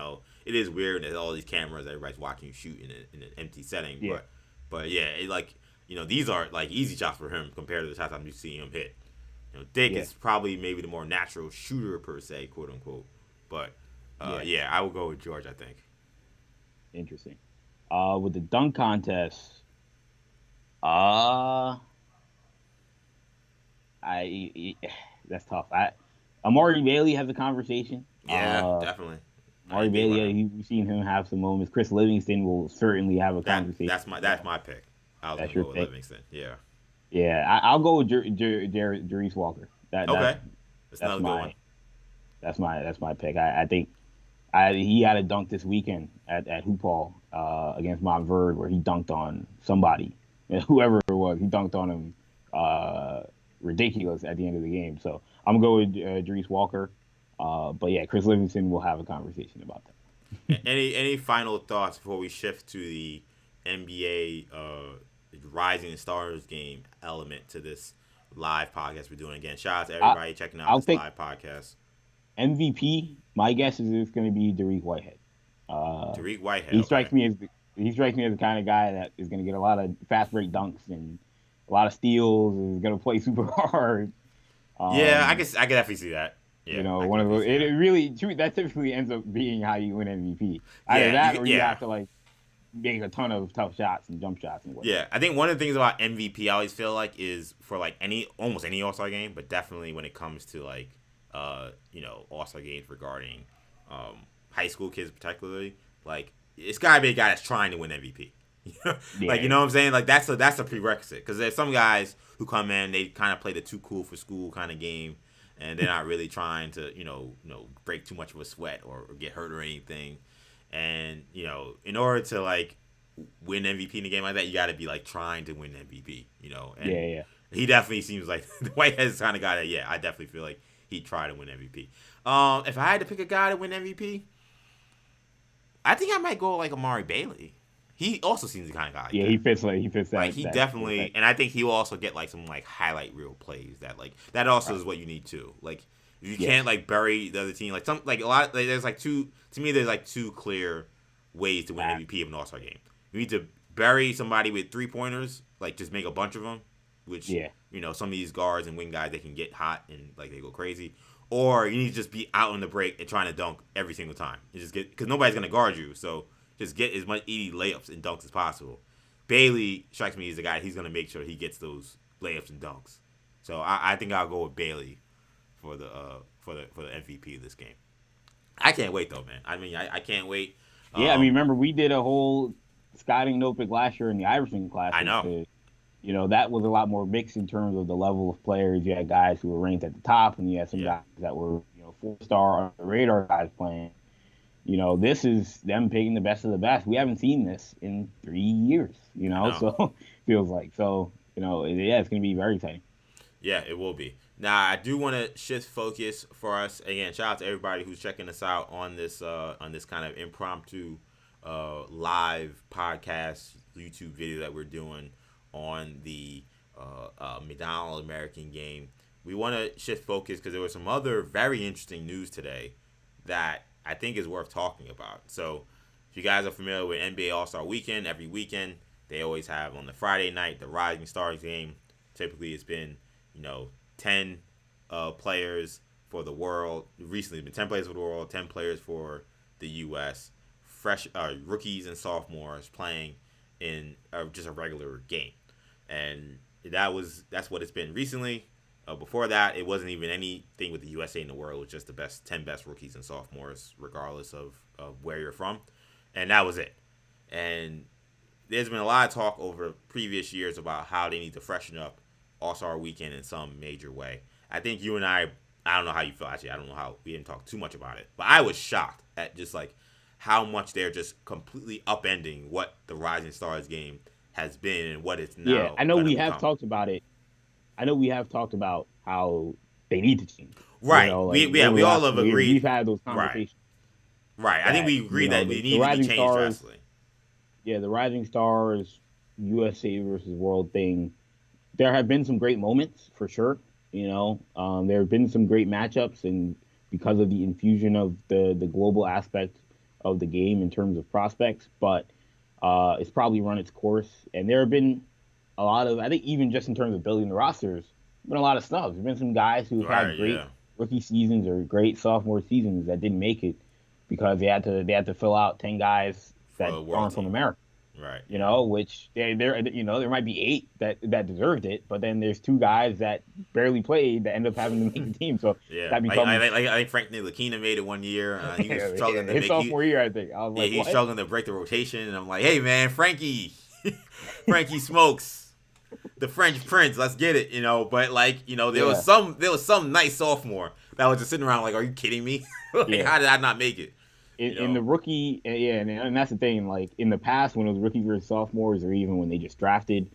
it is weird that all these cameras, everybody's watching you shoot in an empty setting. Yeah, But yeah, these are like easy shots for him compared to the shots I'm used to seeing him hit. Dick yeah, is probably maybe the more natural shooter per se, quote unquote. But yeah. yeah, I would go with George. I think. Interesting. With the dunk contest, uh, I that's tough. Amari Bailey has a conversation. Yeah, definitely. I Amari didn't think Bailey, about him. we've seen him have some moments. Chris Livingston will certainly have a conversation. That's my pick. I was That's gonna your go with pick. Livingston. Yeah. Yeah, I'll go with Jerice Walker. Okay. That's That's another good one. my that's my pick. I think he had a dunk this weekend at Hoop Hall against Montverde where he dunked on somebody, whoever it was. He dunked on him ridiculous at the end of the game. So I'm gonna go with Jerice Walker. But yeah, Chris Livingston will have a conversation about that. Any final thoughts before we shift to the NBA Rising Stars game element to this live podcast we're doing again? Shout out to everybody checking out I'll this take live podcast. MVP. My guess is it's going to be Dariq Whitehead. Tariq Whitehead. He Okay. strikes me as the kind of guy that is going to get a lot of fast break dunks and a lot of steals. Is going to play super hard. Yeah, I can definitely see that. Yeah, I can One of those. definitely see It really that typically ends up being how you win MVP. Either Yeah, that or you yeah. have to like make a ton of tough shots and jump shots and whatnot. Yeah, I think one of the things about MVP I always feel like is for like almost any All Star game, but definitely when it comes to like All Star games regarding high school kids particularly, like it's gotta be a guy that's trying to win MVP. Like Yeah. you know what I'm saying? Like that's a prerequisite because there's some guys who come in, they kind of play the too cool for school kind of game, and they're not really trying to break too much of a sweat or get hurt or anything. And in order to like win MVP in a game like that, you got to be like trying to win MVP. And Yeah. he definitely seems like the Whitehead's the kind of guy that I definitely feel like he'd try to win MVP. If I had to pick a guy to win MVP, I think I might go like Amari Bailey. He also seems the kind of guy. Like Yeah, that. he fits that. Like he definitely, and I think he'll also get like some like highlight reel plays that also is what you need too. Like if you can't like bury the other team, like some like a lot. Like, there's like two to me. There's like two clear ways to win MVP of an All Star game. You need to bury somebody with 3-pointers, like just make a bunch of them, which some of these guards and wing guys they can get hot and like they go crazy. Or you need to just be out on the break and trying to dunk every single time. You just get because nobody's gonna guard you, so just get as much easy layups and dunks as possible. Bailey strikes me as the guy he's gonna make sure he gets those layups and dunks. So I think I'll go with Bailey for the MVP of this game. I can't wait though, man. I mean, I can't wait. Yeah, I mean, remember we did a whole scouting notebook last year in the Iverson class. I know. That was a lot more mixed in terms of the level of players. You had guys who were ranked at the top, and you had some guys that were 4-star on the radar guys playing. This is them picking the best of the best. We haven't seen this in 3 years, so feels like. So, it's going to be very exciting. Yeah, it will be. Now, I do want to shift focus for us again. Shout out to everybody who's checking us out on this kind of impromptu live podcast YouTube video that we're doing on the McDonald's American game. We want to shift focus because there was some other very interesting news today that I think is worth talking about. So, if you guys are familiar with NBA All-Star Weekend, every weekend they always have on the Friday night the Rising Stars game. Typically, it's been 10 players for the world. Recently, it's been 10 players for the world, 10 players for the U.S. Fresh rookies and sophomores playing in just a regular game, and that's what it's been recently. Before that, it wasn't even anything with the USA in the world. It was just the 10 best rookies and sophomores, regardless of where you're from, and that was it. And there's been a lot of talk over previous years about how they need to freshen up All-Star Weekend in some major way. I think you and I don't know how you feel. Actually, I don't know how. We didn't talk too much about it. But I was shocked at just like how much they're just completely upending what the Rising Stars game has been and what it's now. Yeah, I know we have talked about it. I know we have talked about how they need to change. Right. We all have agreed. We've had those conversations. Right. I think we agree that we need to be changed drastically. Yeah, the Rising Stars USA versus World thing. There have been some great moments for sure. There have been some great matchups, and because of the infusion of the global aspect of the game in terms of prospects, but it's probably run its course. And there have been a lot of, I think, even just in terms of building the rosters, been a lot of snubs. There's been some guys who've had great rookie seasons or great sophomore seasons that didn't make it because they had to fill out 10 guys that aren't from America. Right. Which there might be 8 that deserved it, but then there's 2 guys that barely played that end up having to make the team. So that becomes. I think Frank Ntilikina made it one year. He was struggling to his sophomore year, I think. I was like, he's struggling to break the rotation, and I'm like, hey man, Frankie Smokes, the French Prince, let's get it, But there was some nice sophomore that was just sitting around like, are you kidding me? How did I not make it? In the rookie, and that's the thing. Like in the past, when it was rookie versus sophomores, or even when they just drafted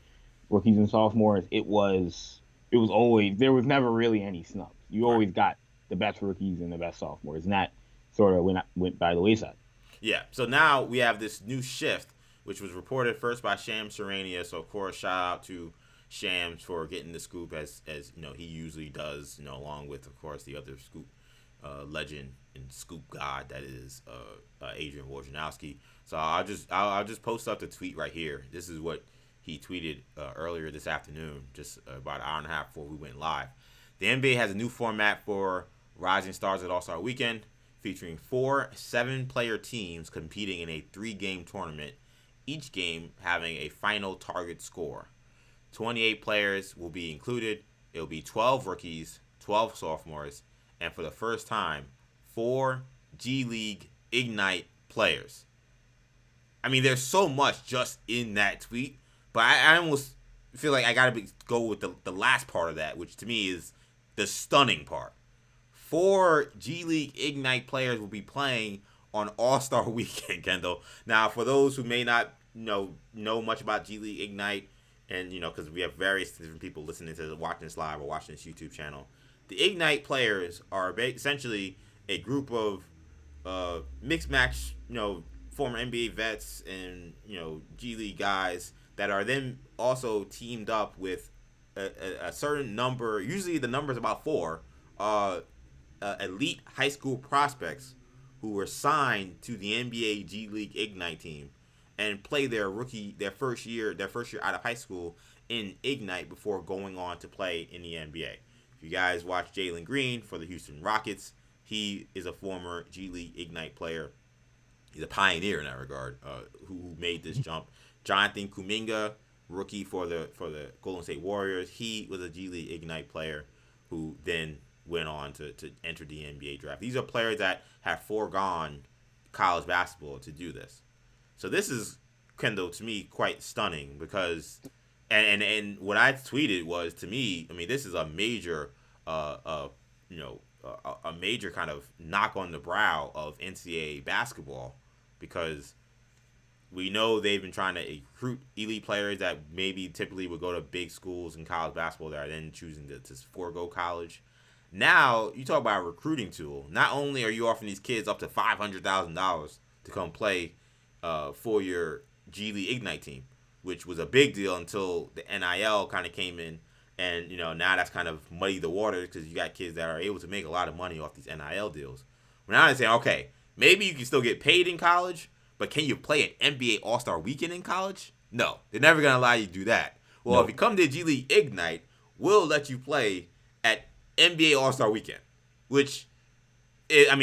rookies and sophomores, it was always, there was never really any snubs. You always got the best rookies and the best sophomores, and that sort of went by the wayside. Yeah. So now we have this new shift, which was reported first by Shams Charania. So of course, shout out to Shams for getting the scoop as he usually does. Along with of course the other scoop legend and scoop god that is Adrian Wojnarowski. So I'll just post up the tweet right here. This is what he tweeted earlier this afternoon, just about an hour and a half before we went live. The NBA has a new format for Rising Stars at All-Star Weekend, featuring 4 7-player teams competing in a 3-game tournament, each game having a final target score. 28 players will be included. It will be 12 rookies, 12 sophomores, and for the first time, 4 G League Ignite players. I mean, there's so much just in that tweet, but I almost feel like I gotta go with the last part of that, which to me is the stunning part. 4 G League Ignite players will be playing on All-Star Weekend, Kendall. Now, for those who may not know much about G League Ignite, and because we have various different people listening to watching this live or watching this YouTube channel, the Ignite players are essentially a group of mixed match, former NBA vets and G League guys that are then also teamed up with a certain number. Usually, the number is about 4 elite high school prospects who were signed to the NBA G League Ignite team and play their first year out of high school in Ignite before going on to play in the NBA. If you guys watch Jalen Green for the Houston Rockets, he is a former G League Ignite player. He's a pioneer in that regard, who made this jump. Jonathan Kuminga, rookie for the Golden State Warriors, he was a G League Ignite player who then went on to enter the NBA draft. These are players that have foregone college basketball to do this. So this is, Kendall, to me, quite stunning because, and what I tweeted was, to me, I mean, this is a major, a major kind of knock on the brow of NCAA basketball, because we know they've been trying to recruit elite players that maybe typically would go to big schools in college basketball that are then choosing to forego college. Now you talk about a recruiting tool. Not only are you offering these kids up to $500,000 to come play for your G League Ignite team, which was a big deal until the NIL kind of came in, and now that's kind of muddied the waters because you got kids that are able to make a lot of money off these NIL deals. Now they're saying, okay, maybe you can still get paid in college, but can you play an NBA All-Star Weekend in college? No, they're never gonna allow you to do that. Well, if you come to G League Ignite, we'll let you play at NBA All-Star Weekend, which, I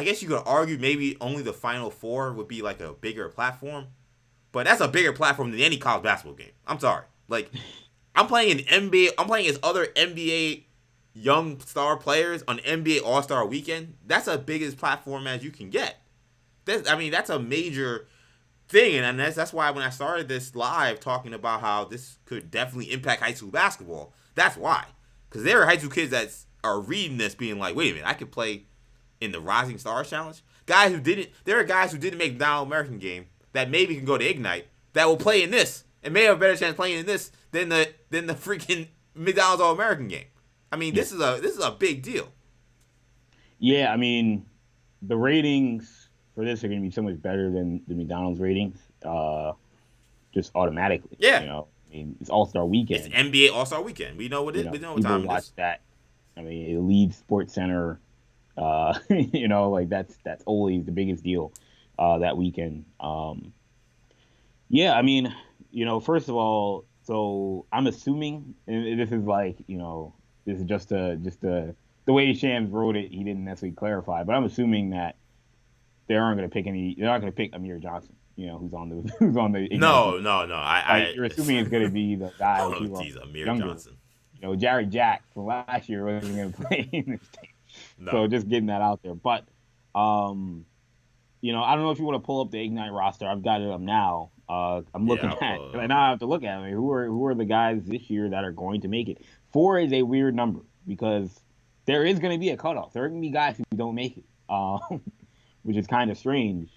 guess you could argue maybe only the Final Four would be like a bigger platform, but that's a bigger platform than any college basketball game. I'm sorry. Like, I'm playing against other NBA young star players on NBA All-Star Weekend. That's as big as platform as you can get. That's a major thing, and that's why when I started this live talking about how this could definitely impact high school basketball, that's why. Because there are high school kids that are reading this being like, wait a minute, I could play in the Rising Stars Challenge? There are guys who didn't make the McDonald's American game that maybe can go to Ignite that will play in this and may have a better chance playing in this than the freaking McDonald's All American game. This is a big deal. Yeah, the ratings for this are going to be so much better than the McDonald's ratings, just automatically. Yeah. It's All-Star Weekend. It's NBA All-Star Weekend. We know what it. We know what time it is. Watch that. It leads Sports Center. That's always the biggest deal that weekend. First of all, so I'm assuming, and this is this is just the way Shams wrote it. He didn't necessarily clarify, but I'm assuming that they're not going to pick Amir Johnson, who's on the. No. You're assuming it's going to be the guy. Amir Johnson. Jared Jack from last year wasn't going to play in this team. No. So just getting that out there. But, I don't know if you want to pull up the Ignite roster. I've got it up now. I'm looking at it. And now I have to look at it. Who are the guys this year that are going to make it? 4 is a weird number because there is going to be a cutoff. There are going to be guys who don't make it, which is kind of strange.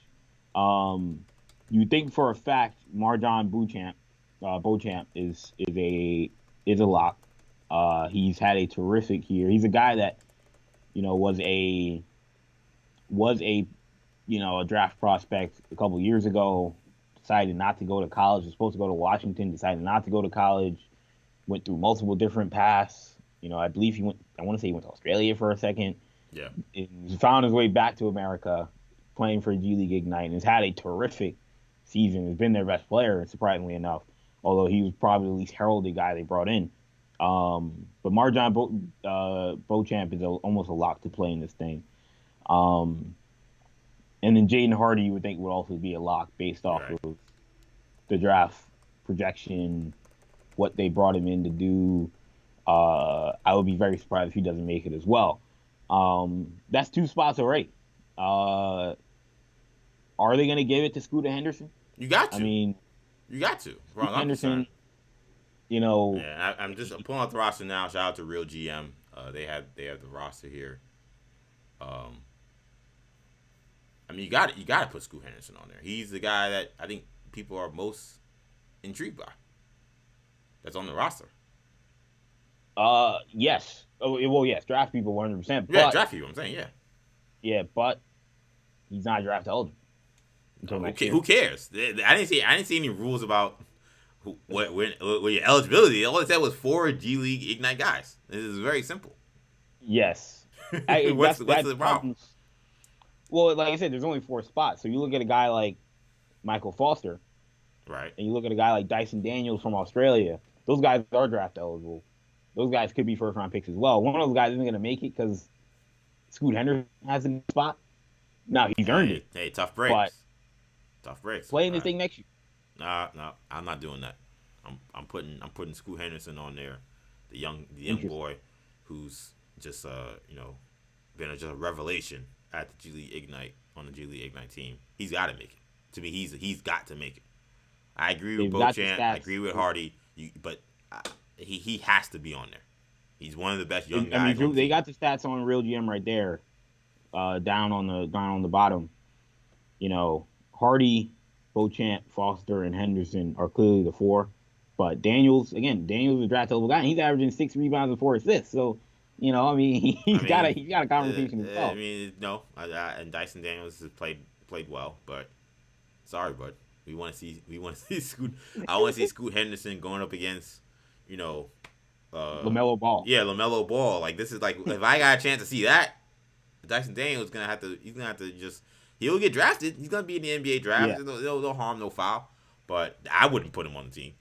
You think for a fact Marjon Beauchamp is a lock. He's had a terrific year. He's a guy that was a draft prospect a couple years ago, decided not to go to college, was supposed to go to Washington, decided not to go to college, went through multiple different paths. I believe he went to Australia for a second. Yeah. He found his way back to America, playing for G League Ignite, and has had a terrific season. Has been their best player, surprisingly enough, although he was probably the least heralded guy they brought in. But Marjon Beauchamp is almost a lock to play in this thing. And then Jaden Hardy, you would think, would also be a lock based off of the draft projection, what they brought him in to do. I would be very surprised if he doesn't make it as well. That's 2 spots already. Are they going to give it to Scooter Henderson? You got to. You got to. Scooter Henderson, Yeah, I'm pulling out the roster now. Shout out to Real GM. They have the roster here. You got to put Scoot Henderson on there. He's the guy that I think people are most intrigued by. That's on the roster. Yes. Oh, well, yes. Draft people 100%. Yeah, draft people. I'm saying, yeah. Yeah, but he's not draft eligible. Who cares? I didn't see any rules about what your eligibility. All it said was 4 G League Ignite guys. This is very simple. Yes. What's the problem? Well, like I said, there's only 4 spots. So you look at a guy like Michael Foster, right? And you look at a guy like Dyson Daniels from Australia. Those guys are draft eligible. Those guys could be first-round picks as well. One of those guys isn't going to make it because Scoot Henderson has a spot. No, he's earned it. Hey, tough breaks. Tough breaks. Playing this thing next year. No, I'm not doing that. I'm putting Scoot Henderson on there, the young boy, who's just been just a revelation at the G League Ignite on the G League Ignite team. He's got to make it. To me, he's got to make it. I agree with Beauchamp. I agree with Hardy. But he has to be on there. He's one of the best young guys. They got the stats on Real GM right there, down on the bottom. Hardy, Beauchamp, Foster, and Henderson are clearly the four. But Daniels is a draft eligible guy. And he's averaging 6 rebounds and 4 assists. So, I mean, I mean, he's got a conversation I himself. mean, no, and Dyson Daniels has played well, but sorry, bud. We want to see Scoot. I want to see Scoot Henderson going up against, you know, LaMelo Ball. yeah, LaMelo Ball. Like this is like if I got a chance to see that, Dyson Daniels he's gonna have to just he'll get drafted. He's gonna be in the NBA draft. Yeah. No harm, no foul. But I wouldn't put him on the team.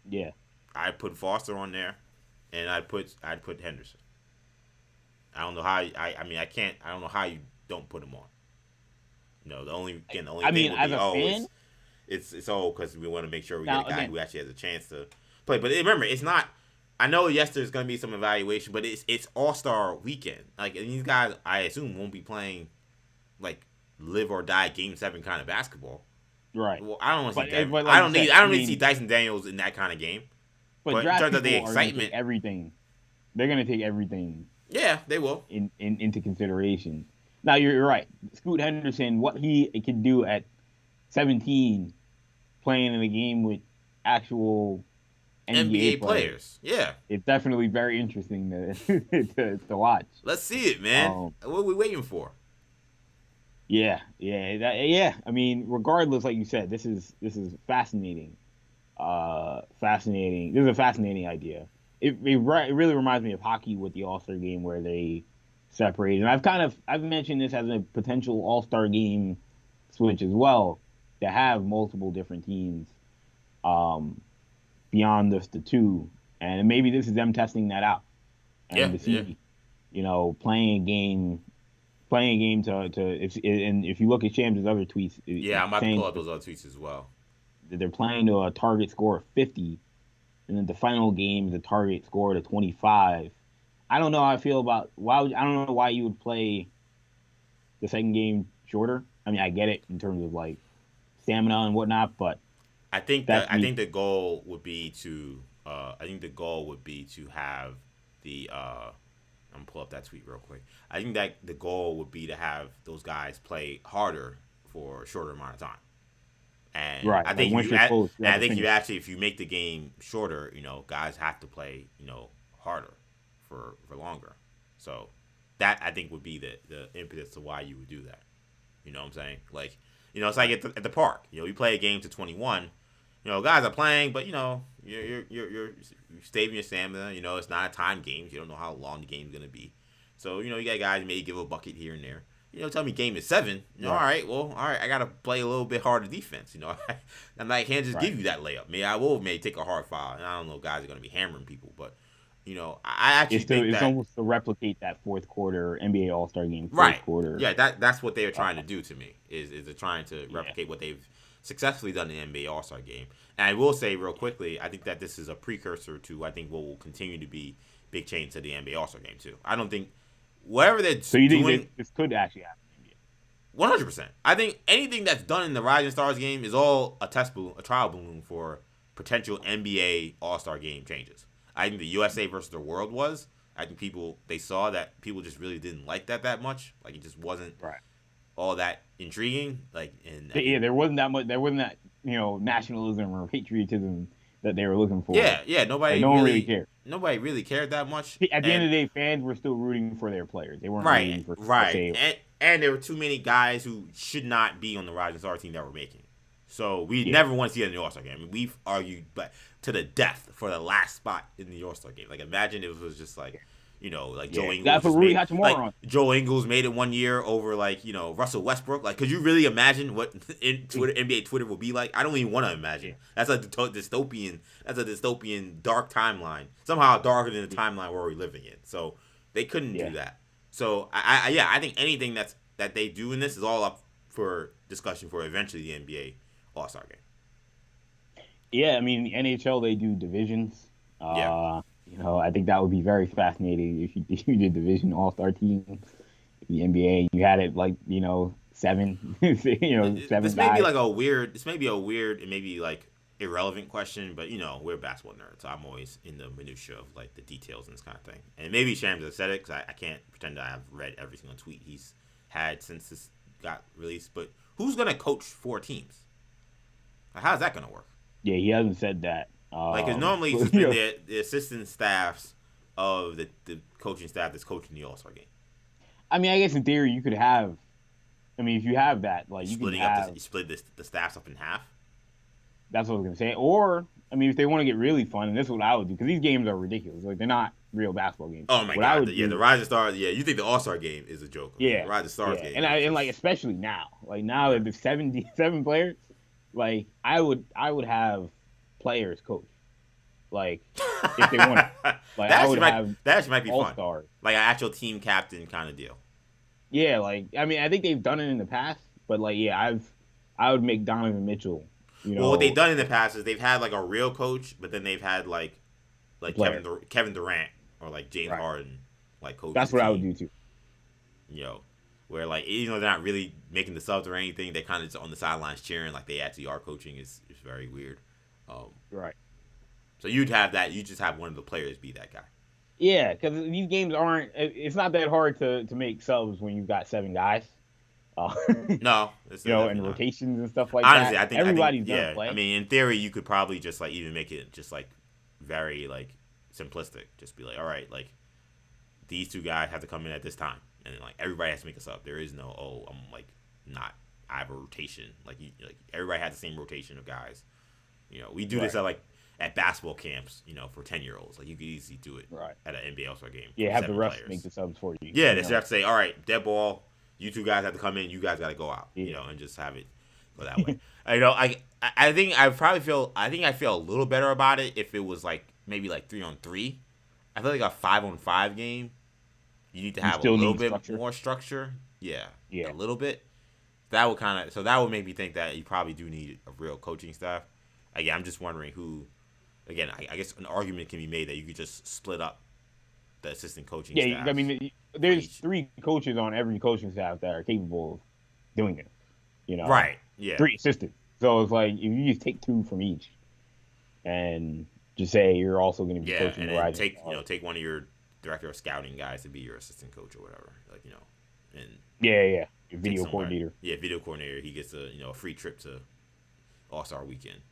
Yeah. I'd put Foster on there, and I'd put Henderson. I don't know how I don't know how you don't put him on. The only thing would be fan, it's all because we want to make sure we now, get a guy again, who actually has a chance to play. But remember, it's not. I know yes, there's gonna be some evaluation, but it's All-Star weekend. Like and these guys, I assume won't be playing like live or die Game 7 kind of basketball. right. Well, I don't want to see that. Like I don't need to see Dyson Daniels in that kind of game. But in terms of the excitement, they're gonna take everything. Yeah, they will into consideration. Now you're right. Scoot Henderson, what he can do at 17, playing in a game with actual NBA players. Yeah, it's definitely very interesting to watch. Let's see it, man. What are we waiting for? Yeah. I mean, regardless, like you said, this is fascinating. Fascinating. This is a fascinating idea. It really reminds me of hockey with the All-Star game where they separated. And I've mentioned this as a potential All-Star game switch as well, to have multiple different teams beyond just the two. And maybe this is them testing that out. And to see, playing a game if you look at Shams' other tweets. Yeah, I'm about to pull up those other tweets as well. They're playing to a target score of 50. And then the final game is a target score to 25. I don't know how I feel about I don't know why you would play the second game shorter. I mean, I get it in terms of like stamina and whatnot, but I think the goal would be to have the I'm gonna pull up that tweet real quick. I think that the goal would be to have those guys play harder for a shorter amount of time. And right. I think if you make the game shorter, guys have to play, harder for longer. So that I think would be the impetus to why you would do that. You know what I'm saying? Like, it's like at the park. You play a game to 21. Guys are playing, but you're saving your stamina. It's not a time game. You don't know how long the game's gonna be. So you got guys may give a bucket here and there. Tell me game is 7. All right, I gotta play a little bit harder defense. I can't just give you that layup. May take a hard foul, and I don't know, guys are gonna be hammering people, but I actually think it's almost to replicate that fourth quarter NBA All-Star game. Quarter. Yeah, that's what they were trying to do to me. Is they're trying to replicate what they've successfully done in the NBA All-Star game. And I will say real quickly, I think that this is a precursor to what will continue to be big change to the NBA All-Star game too. I don't think whatever they're so you doing, think this could actually happen? 100%. I think anything that's done in the Rising Stars game is all a trial balloon for potential NBA All-Star game changes. I think the USA versus the World was. I think they saw that people just really didn't like that much. Like it just wasn't all that intriguing. Like there wasn't that much. There wasn't that nationalism or patriotism that they were looking for. Yeah. Nobody. No one really cared. Nobody really cared that much. At the end of the day, fans were still rooting for their players. They weren't rooting for And there were too many guys who should not be on the Rising Star team that were making. So we never want to see it in the All-Star game. I mean, we've argued to the death for the last spot in the All-Star game. Like, imagine if it was just like, Joe Ingles. That's what Rui Hachimura Joe Ingles made it one year over Russell Westbrook. Like, could you really imagine what NBA Twitter will be like? I don't even want to imagine. That's a dystopian. That's a dystopian dark timeline. Somehow darker than the timeline where we're living in. So they couldn't do that. So I think anything that they do in this is all up for discussion for eventually the NBA All-Star game. Yeah, I mean, the NHL, they do divisions. I think that would be very fascinating if you did division All-Star teams. The NBA, you had it 7. 7 this may be a weird and maybe irrelevant question, but we're basketball nerds, so I'm always in the minutia of the details and this kind of thing. And maybe Shams has said it because I can't pretend I have read every single tweet he's had since this got released. But who's gonna coach 4 teams? Like, how's that gonna work? Yeah, he hasn't said that. Like, because normally it's just been the assistant staffs of the coaching staff that's coaching the All-Star game. I mean, I guess in theory you could have. I mean, if you have that, like you could have. You split the staffs up in half. That's what I was gonna say. Or I mean, if they want to get really fun, and this is what I would do, because these games are ridiculous. Like they're not real basketball games. Oh my god! The Rising Stars. Yeah, you think the All Star game is a joke? Yeah, the Rising Stars game. And like especially now, like now that there's 77 players, like I would have players coach. Like if they want, like that I would have that actually might be all-stars. Fun, like an actual team captain kind of deal. Yeah, like I mean, I think they've done it in the past, but like I would make Donovan Mitchell. Well, what they've done in the past is they've had like a real coach, but then they've had like Kevin Durant or like James Harden, like coach. That's what I would do too. Where like they're not really making the subs or anything, they kind of just on the sidelines cheering like they actually are coaching. Is very weird. Right. So you'd have that. You just have one of the players be that guy. Yeah, because these games aren't. It's not that hard to make subs when you've got 7 guys. No, and rotations and stuff like Honestly, that. I think everybody's gonna play. I mean, in theory, you could probably just like even make it just like very like simplistic. Just be like, all right, like these 2 guys have to come in at this time, and then like everybody has to make a sub. There is no I'm like not. I have a rotation. Like everybody has the same rotation of guys. We do this at basketball camps. For 10-year-olds. Like you could easily do it at an NBA All-Star game. Yeah, have the refs make the subs for you. Yeah, they have to say, all right, dead ball. You 2 guys have to come in. You guys got to go out. And just have it go that way. I think I feel a little better about it if it was like maybe like 3-on-3. I feel like a 5-on-5 game, you need to have a little bit more structure. Yeah, a little bit. That would make me think that you probably do need a real coaching staff. Again, I'm just wondering who. Again, I guess an argument can be made that you could just split up the assistant coaching staff. Yeah, I mean, there's 3 coaches on every coaching staff that are capable of doing it. Right? Yeah. 3 assistants. So it's like if you just take 2 from each, and just say you're also going to be coaching the Rising Stars. Take one of your director of scouting guys to be your assistant coach or whatever. And your video coordinator. Yeah, video coordinator. He gets a free trip to All-Star Weekend.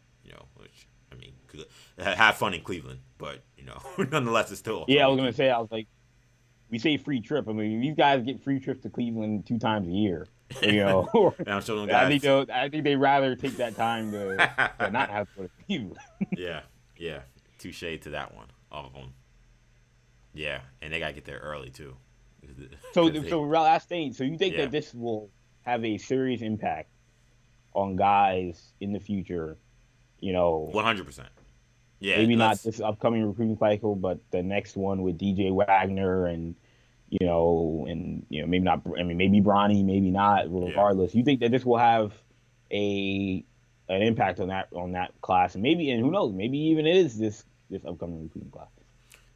Which I mean, could have fun in Cleveland, but nonetheless, it's still. Yeah, I was gonna say, we say free trip. I mean, these guys get free trips to Cleveland 2 times a year. I'm showing them guys. I think they'd rather take that time to not have to go to Cleveland. yeah, touche to that one. All of them. Yeah, and they gotta get there early too. So last thing. So you think that this will have a serious impact on guys in the future? 100%. Yeah, maybe not this upcoming recruiting cycle, but the next one with DJ Wagner and maybe not. I mean, maybe Bronny, maybe not. Regardless, you think that this will have an impact on that class, and who knows, maybe even it is this upcoming recruiting class.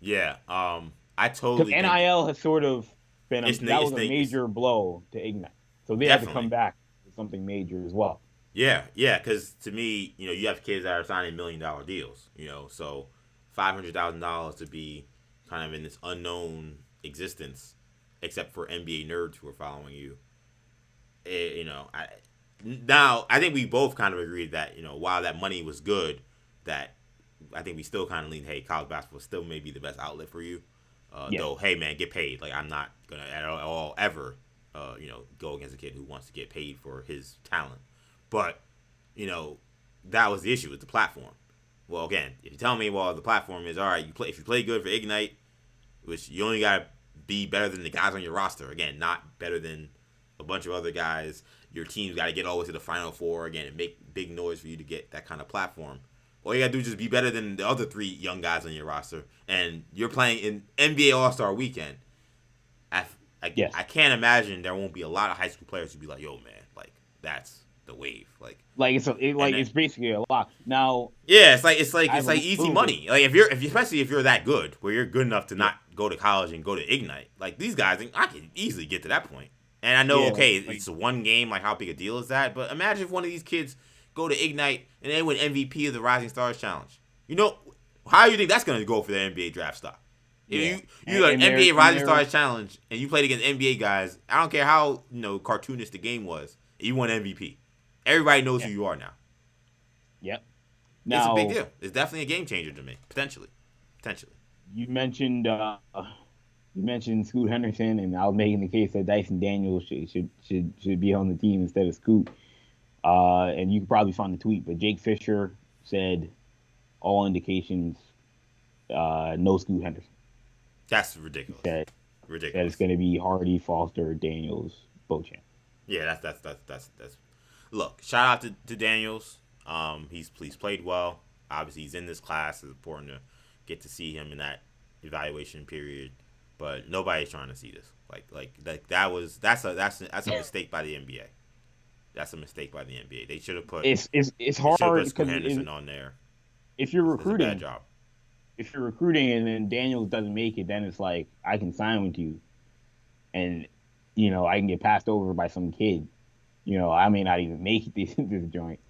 Yeah, I totally. Because NIL has sort of been a major blow to Ignite, so they have to come back with something major as well. Yeah, because to me, you have kids that are signing $1 million deals, so $500,000 to be kind of in this unknown existence, except for NBA nerds who are following you. I think we both kind of agreed that, while that money was good, that I think we still kind of lean, hey, college basketball still may be the best outlet for you. Though, hey, man, get paid. Like, I'm not going to at all ever, go against a kid who wants to get paid for his talent. But, that was the issue with the platform. Well, again, if you tell me, the platform is, all right, if you play good for Ignite, which you only got to be better than the guys on your roster. Again, not better than a bunch of other guys. Your team's got to get all the way to the Final Four, again, and make big noise for you to get that kind of platform. All you got to do is just be better than the other 3 young guys on your roster. And you're playing in NBA All-Star Weekend. I can't imagine there won't be a lot of high school players who be like, yo, man, like, that's the wave, it's basically a lot now. Yeah, it's like easy money. Like especially if you're that good, where you're good enough to not go to college and go to Ignite. Like these guys, I can easily get to that point. And I know, it's a one game. Like how big a deal is that? But imagine if one of these kids go to Ignite and they win MVP of the Rising Stars Challenge. How do you think that's going to go for the NBA draft stock? Yeah, You do an and NBA and Rising Stars Challenge and you played against NBA guys. I don't care how cartoonish the game was. You won MVP. Everybody knows yeah, who you are now. yep. It's a big Now deal. It's definitely a game changer to me, potentially. Potentially. you mentioned Scoot Henderson, and I was making the case that Dyson Daniels should be on the team instead of Scoot. And you can probably find the tweet, but Jake Fisher said all indications no Scoot Henderson. That's He ridiculous. said that it's Ridiculous. going to be Hardy, Foster, Daniels, Beauchamp. Yeah, that's. Look, shout out to Daniels. He's played well. Obviously, he's in this class. It's important to get to see him in that evaluation period. But nobody's trying to see this. That's a mistake by the NBA. That's a mistake by the NBA. They should have put It's hard Scoot because Henderson on there. if you're That's a bad recruiting, job. and then Daniels doesn't make it, then it's like I can sign with you, and I can get passed over by some kid. I may not even make it this joint.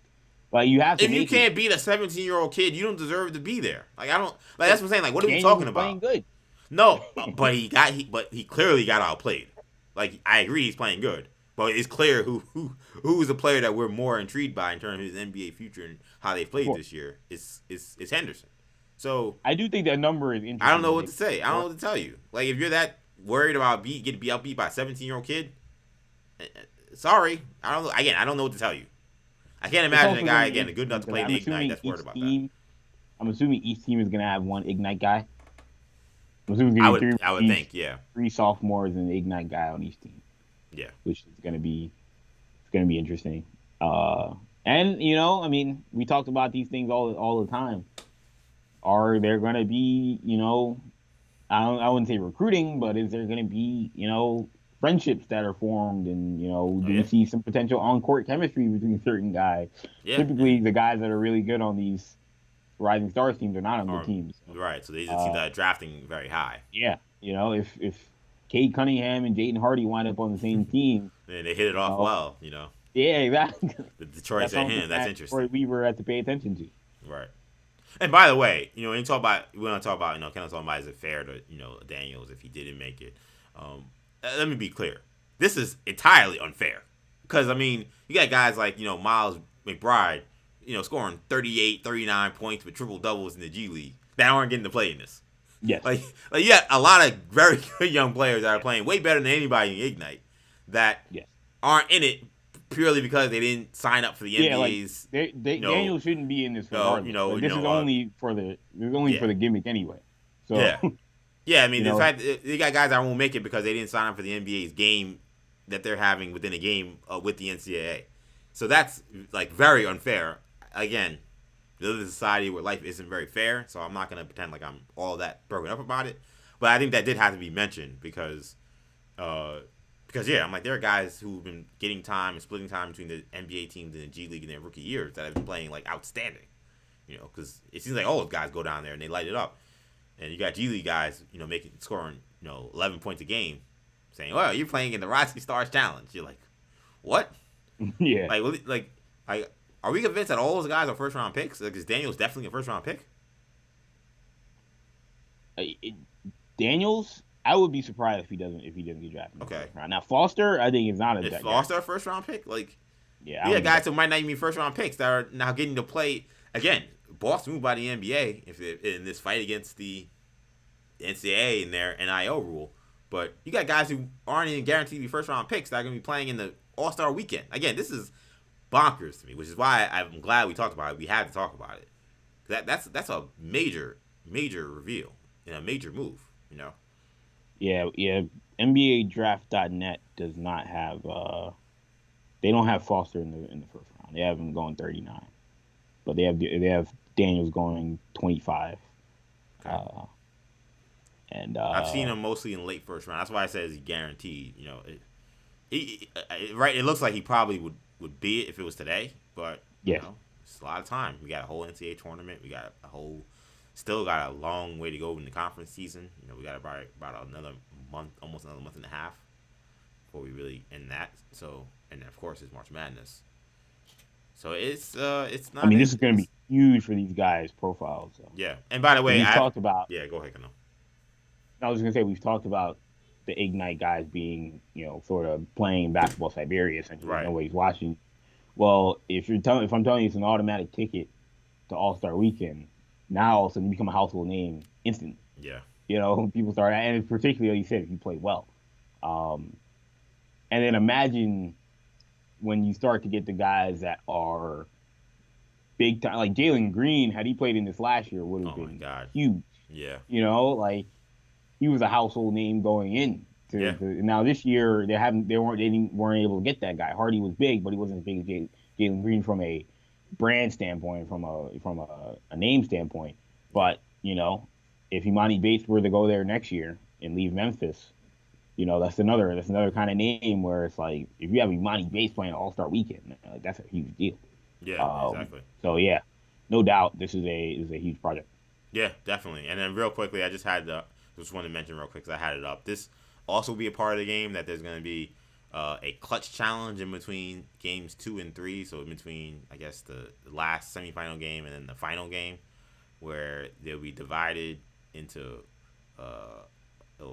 But you have to If you make can't it. beat a 17-year-old kid, you don't deserve to be there. Like I don't. Like that's what I'm saying. Like what are we Daniels talking was playing about? good. No, but he clearly got outplayed. Like I agree, he's playing good, but it's clear who's the player that we're more intrigued by in terms of his NBA future and how they played this year. It's Henderson. So I do think that number is interesting. I don't know what to say. I don't know what to tell you. Like if you're that worried about getting outbeat by a 17-year-old kid, sorry, I don't know. Again, I don't know what to tell you. I can't imagine a guy again good enough to play in the Ignite that's worried about that. I'm assuming each team is going to have one Ignite guy. I'm assuming it's going to be I would think, yeah. 3 sophomores and an Ignite guy on each team. Yeah. Which is going to be interesting. And I mean, we talked about these things all the time. Are there going to be, I wouldn't say recruiting, but is there going to be, friendships that are formed, and do you see some potential on-court chemistry between certain guys? Yeah. Typically, the guys that are really good on these Rising Stars teams are not on the teams. So. Right, so they just see that drafting very high. Yeah, if Cade Cunningham and Jaden Hardy wind up on the same team, and they hit it off well, Yeah, exactly. The Detroit's at him. That's interesting. Detroit Weaver had to pay attention to. Right. And by the way, when you talk about, we want to talk about, Kendall talking about, is it fair to, Daniels if he didn't make it? Let me be clear. This is entirely unfair. Because, I mean, you got guys like, Miles McBride, scoring 38, 39 points with triple doubles in the G League that aren't getting to play in this. Yes. Like you got a lot of very good young players that are playing way better than anybody in Ignite that aren't in it purely because they didn't sign up for the NBA's. Daniel shouldn't be in this regardless. This is only for the gimmick anyway. So yeah, I mean, the fact that you got guys that won't make it because they didn't sign up for the NBA's game that they're having within a game with the NCAA. So that's like very unfair. Again, we live in a society where life isn't very fair, so I'm not going to pretend like I'm all that broken up about it. But I think that did have to be mentioned because I'm like, there are guys who've been getting time and splitting time between the NBA teams and the G League in their rookie years that have been playing like outstanding. Because it seems like all those guys go down there and they light it up. And you got G League guys, scoring, 11 points a game, saying, "Well, you're playing in the Rising Stars Challenge." You're like, "What?" Yeah. Like, are we convinced that all those guys are first round picks? Like, is Daniels definitely a first round pick? Daniels, I would be surprised if he doesn't get drafted. Okay. Now Foster, I think is not a. Is Foster a first round pick? Like, yeah, guys who might not even be first round picks that are now getting to play again. Boston moved by the NBA in this fight against the NCAA and their NIL rule. But you got guys who aren't even guaranteed to be first round picks that are going to be playing in the All-Star weekend. Again, this is bonkers to me, which is why I'm glad we talked about it. We had to talk about it. That's a major reveal and a major move, Yeah. NBADraft.net does not have. They don't have Foster in the first round. They have him going 39, but they have Daniels going 25. Okay. And I've seen him mostly in late first round. That's why I said he's guaranteed. Right? It looks like he probably would be it if it was today, but it's a lot of time. We got a whole NCAA tournament. We got still got a long way to go in the conference season. We got about another month, almost another month and a half before we really end that. So, and of course, it's March Madness. So it's not. I mean, this is going to be huge for these guys' profiles. So. Yeah, and by the way, we talked about. Yeah, go ahead, Kendall. I was gonna say we've talked about the Ignite guys being, sort of playing basketball Siberia essentially. Right. Nobody's watching. Well, if I'm telling you it's an automatic ticket to All Star Weekend, now all of a sudden you become a household name instantly. Yeah. People start, and particularly like you said, if you play well. Um, and then imagine when you start to get the guys that are big time, like Jalen Green, had he played in this last year, would have Oh my been God. huge. Yeah. Like he was a household name going in. Yeah. Now this year they weren't able to get that guy. Hardy was big, but he wasn't as big as Jalen Green from a brand standpoint, from a name standpoint. But if Imani Bates were to go there next year and leave Memphis, that's another kind of name where it's like if you have Imani Bates playing All Star Weekend, like, that's a huge deal. Yeah. Exactly. So yeah, no doubt this is a huge project. Yeah, definitely. And then real quickly, I just wanted to mention real quick because I had it up. This also be a part of the game that there's going to be a clutch challenge in between games 2 and 3. So in between, I guess, the last semifinal game and then the final game, where they'll be divided into,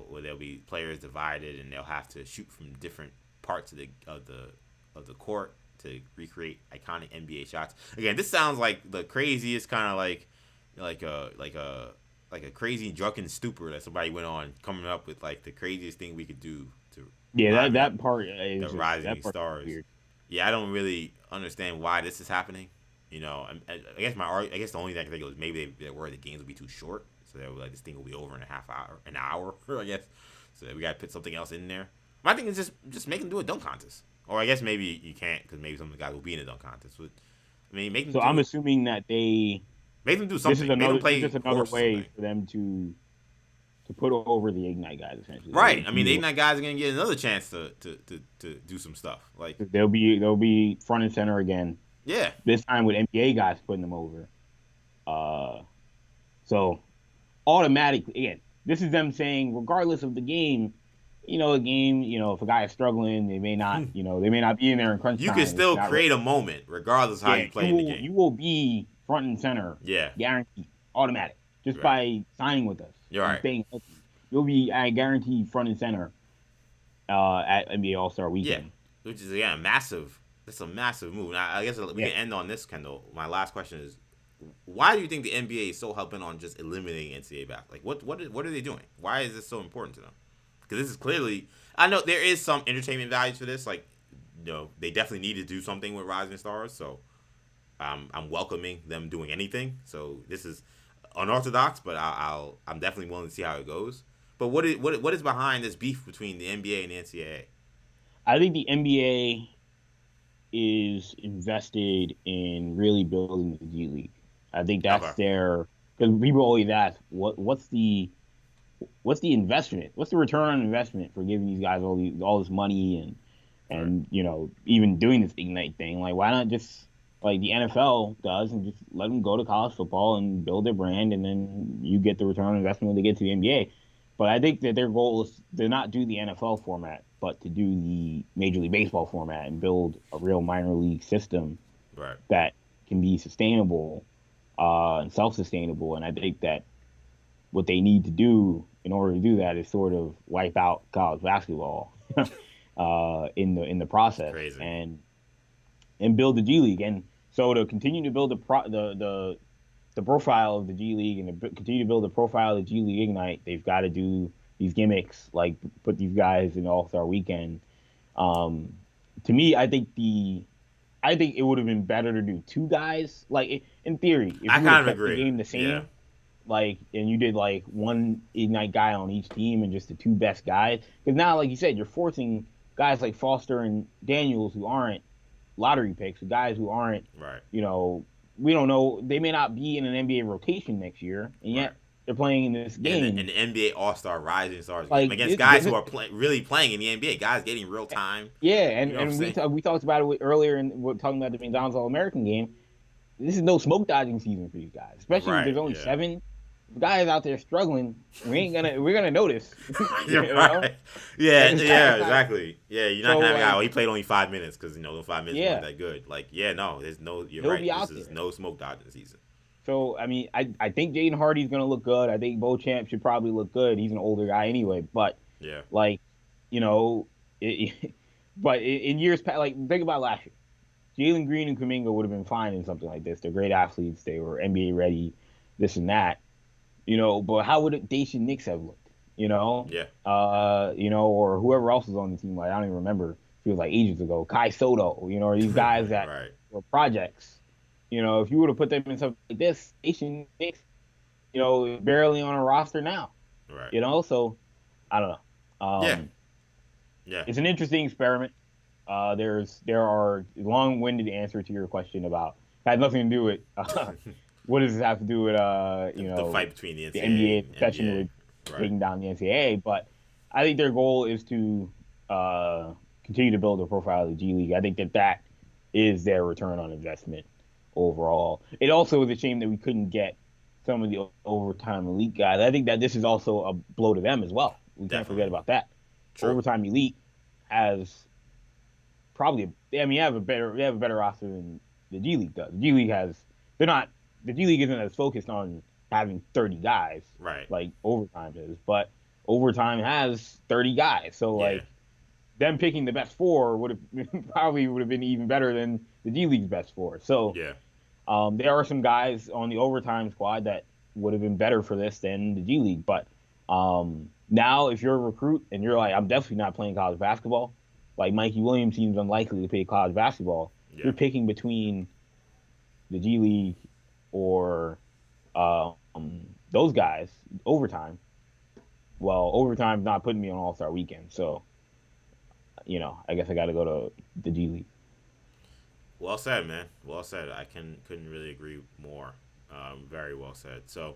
where there'll be players divided and they'll have to shoot from different parts of the court to recreate iconic NBA shots. Again, this sounds like the craziest kind of like a crazy drunken stupor that somebody went on coming up with like the craziest thing we could do to Yeah, that part is the rising stars. Weird. Yeah, I don't really understand why this is happening. I guess the only thing I can think of is maybe they were the games will be too short, so they were like this thing will be over in an hour, I guess. So we got to put something else in there. My thing is just make them do a dunk contest, or I guess maybe you can't because maybe some of the guys will be in a dunk contest. But I mean, make them. So I'm assuming that they make them do something. This is another way for them to put over the Ignite guys essentially. Right. I mean, the Ignite guys are gonna get another chance to do some stuff. Like they'll be front and center again. Yeah. This time with NBA guys putting them over. So automatically, again, this is them saying, regardless of the game, if a guy is struggling, they may not be in there in crunch time. You can still create a moment, regardless of how you play in the game. You will be front and center. Yeah. Guaranteed. Automatic. Just by signing with us. You're right. Staying healthy. You'll be guaranteed front and center at NBA All-Star Weekend. Yeah. Which is, massive. That's a massive move. Now, I guess we can end on this, Kendall. My last question is, why do you think the NBA is so hell-bent on just eliminating NCAA basketball? Like, what are they doing? Why is this so important to them? Because this is clearly, I know there is some entertainment values for this. Like, they definitely need to do something with Rising Stars. So, I'm welcoming them doing anything. So this is unorthodox, but I'm definitely willing to see how it goes. But what is behind this beef between the NBA and the NCAA? I think the NBA is invested in really building the G League. I think that's their, because people always ask what's the investment? What's the return on investment for giving these guys all this money and even doing this Ignite thing? Like, why not just like the NFL does and just let them go to college football and build their brand, and then you get the return on investment when they get to the NBA. But I think that their goal is to not do the NFL format, but to do the Major League Baseball format and build a real minor league system that can be sustainable and self-sustainable. And I think that what they need to do in order to do that is sort of wipe out college basketball in the process. Crazy. and build the G League. And so to continue to build the profile of the G League and to continue to build the profile of the G League Ignite, they've got to do these gimmicks, like put these guys in All-Star Weekend. To me, I think it would have been better to do two guys. Like, in theory, if I you kind of kept agree. the game the same, and you did like one Ignite guy on each team and just the two best guys. Because now, like you said, you're forcing guys like Foster and Daniels who aren't lottery picks, guys who aren't, we don't know, they may not be in an NBA rotation next year, and yet they're playing in this game. In the NBA All-Star Rising Stars game against guys who are really playing in the NBA, guys getting real time. Yeah, and we talked about it earlier, and we're talking about the McDonald's All-American game. This is no smoke dodging season for these guys, especially if there's only 7 guys out there struggling. We're gonna notice. You're right. Yeah, exactly. Yeah, you're not gonna have a guy. He played only 5 minutes because those 5 minutes weren't that good. Like, there's no. You're right. This is no smoke dodging season. So I mean, I think Jaden Hardy's gonna look good. I think Beauchamp should probably look good. He's an older guy anyway, but Yeah. like, you know, but in years past, like think about last year, Jalen Green and Kuminga would have been fine in something like this. They're great athletes. They were NBA ready, this and that. But how would Dacian Nix have looked? Yeah. Or whoever else was on the team. Like I don't even remember. It was like ages ago. Kai Soto, or these guys that Right. were projects. If you would have put them in something like this, Dacian Nix, barely on a roster now. Right. So I don't know. Yeah. Yeah. It's an interesting experiment. There are long-winded answer to your question about had nothing to do with what does this have to do with the fight between the the NCAA NBA and professionally Right. taking down the NCAA, but I think their goal is to continue to build a profile of the G League. I think that is their return on investment overall. It also is a shame that we couldn't get some of the overtime elite guys. I think that this is also a blow to them as well. We can't forget about that. True. Overtime elite has probably they have a better roster than the G League does. The G League isn't as focused on having 30 guys Right. like overtime is, but overtime has 30 guys. So like them picking the best four would have been even better than the G League's best four. So Yeah. there are some guys on the overtime squad that would have been better for this than the G League. But now, if you're a recruit and you're like, I'm definitely not playing college basketball, like Mikey Williams seems unlikely to play college basketball. Yeah. You're picking between the G League or those guys overtime. Well, overtime's not putting me on All-Star weekend, so I guess I got to go to the G League. Well said, man. Well said. I couldn't really agree more. Very well said. So,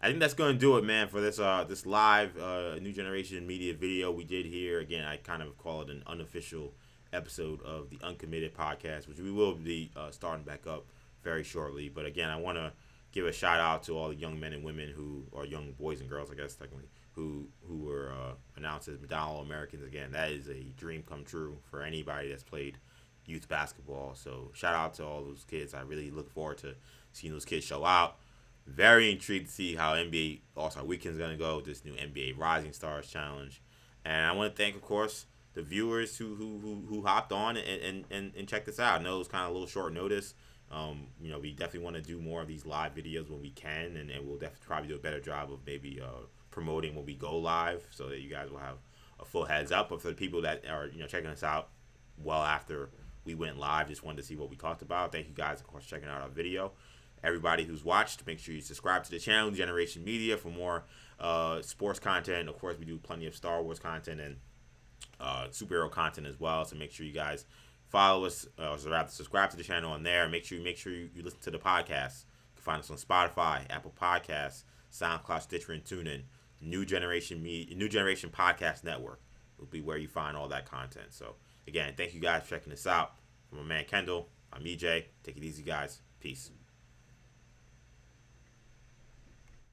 I think that's going to do it, man, for this this live New Generation Media video we did here. Again, I kind of call it an unofficial episode of the Uncommitted podcast, which we will be starting back up very shortly. But again, I want to give a shout out to all the young men and women or young boys and girls, I guess technically, who were announced as McDonald's Americans. Again, that is a dream come true for anybody that's played youth basketball. So shout out to all those kids. I really look forward to seeing those kids show out. Very intrigued to see how NBA All-Star Weekend is going to go, this new NBA Rising Stars Challenge. And I want to thank, of course, the viewers who hopped on and checked this out. I know it was kind of a little short notice. We definitely want to do more of these live videos when we can, and we'll definitely probably do a better job of maybe promoting when we go live so that you guys will have a full heads up. But for the people that are checking us out well after we went live, just wanted to see what we talked about. Thank you guys, of course, for checking out our video. Everybody who's watched, make sure you subscribe to the channel, Generation Media, for more sports content. Of course, we do plenty of Star Wars content and superhero content as well. So make sure you guys follow us, or rather subscribe to the channel on there. Make sure you listen to the podcast. You can find us on Spotify, Apple Podcasts, SoundCloud, Stitcher, and TuneIn. New Generation Podcast Network will be where you find all that content. So again, thank you guys for checking this out. From my man Kendall, I'm EJ. Take it easy, guys. Peace.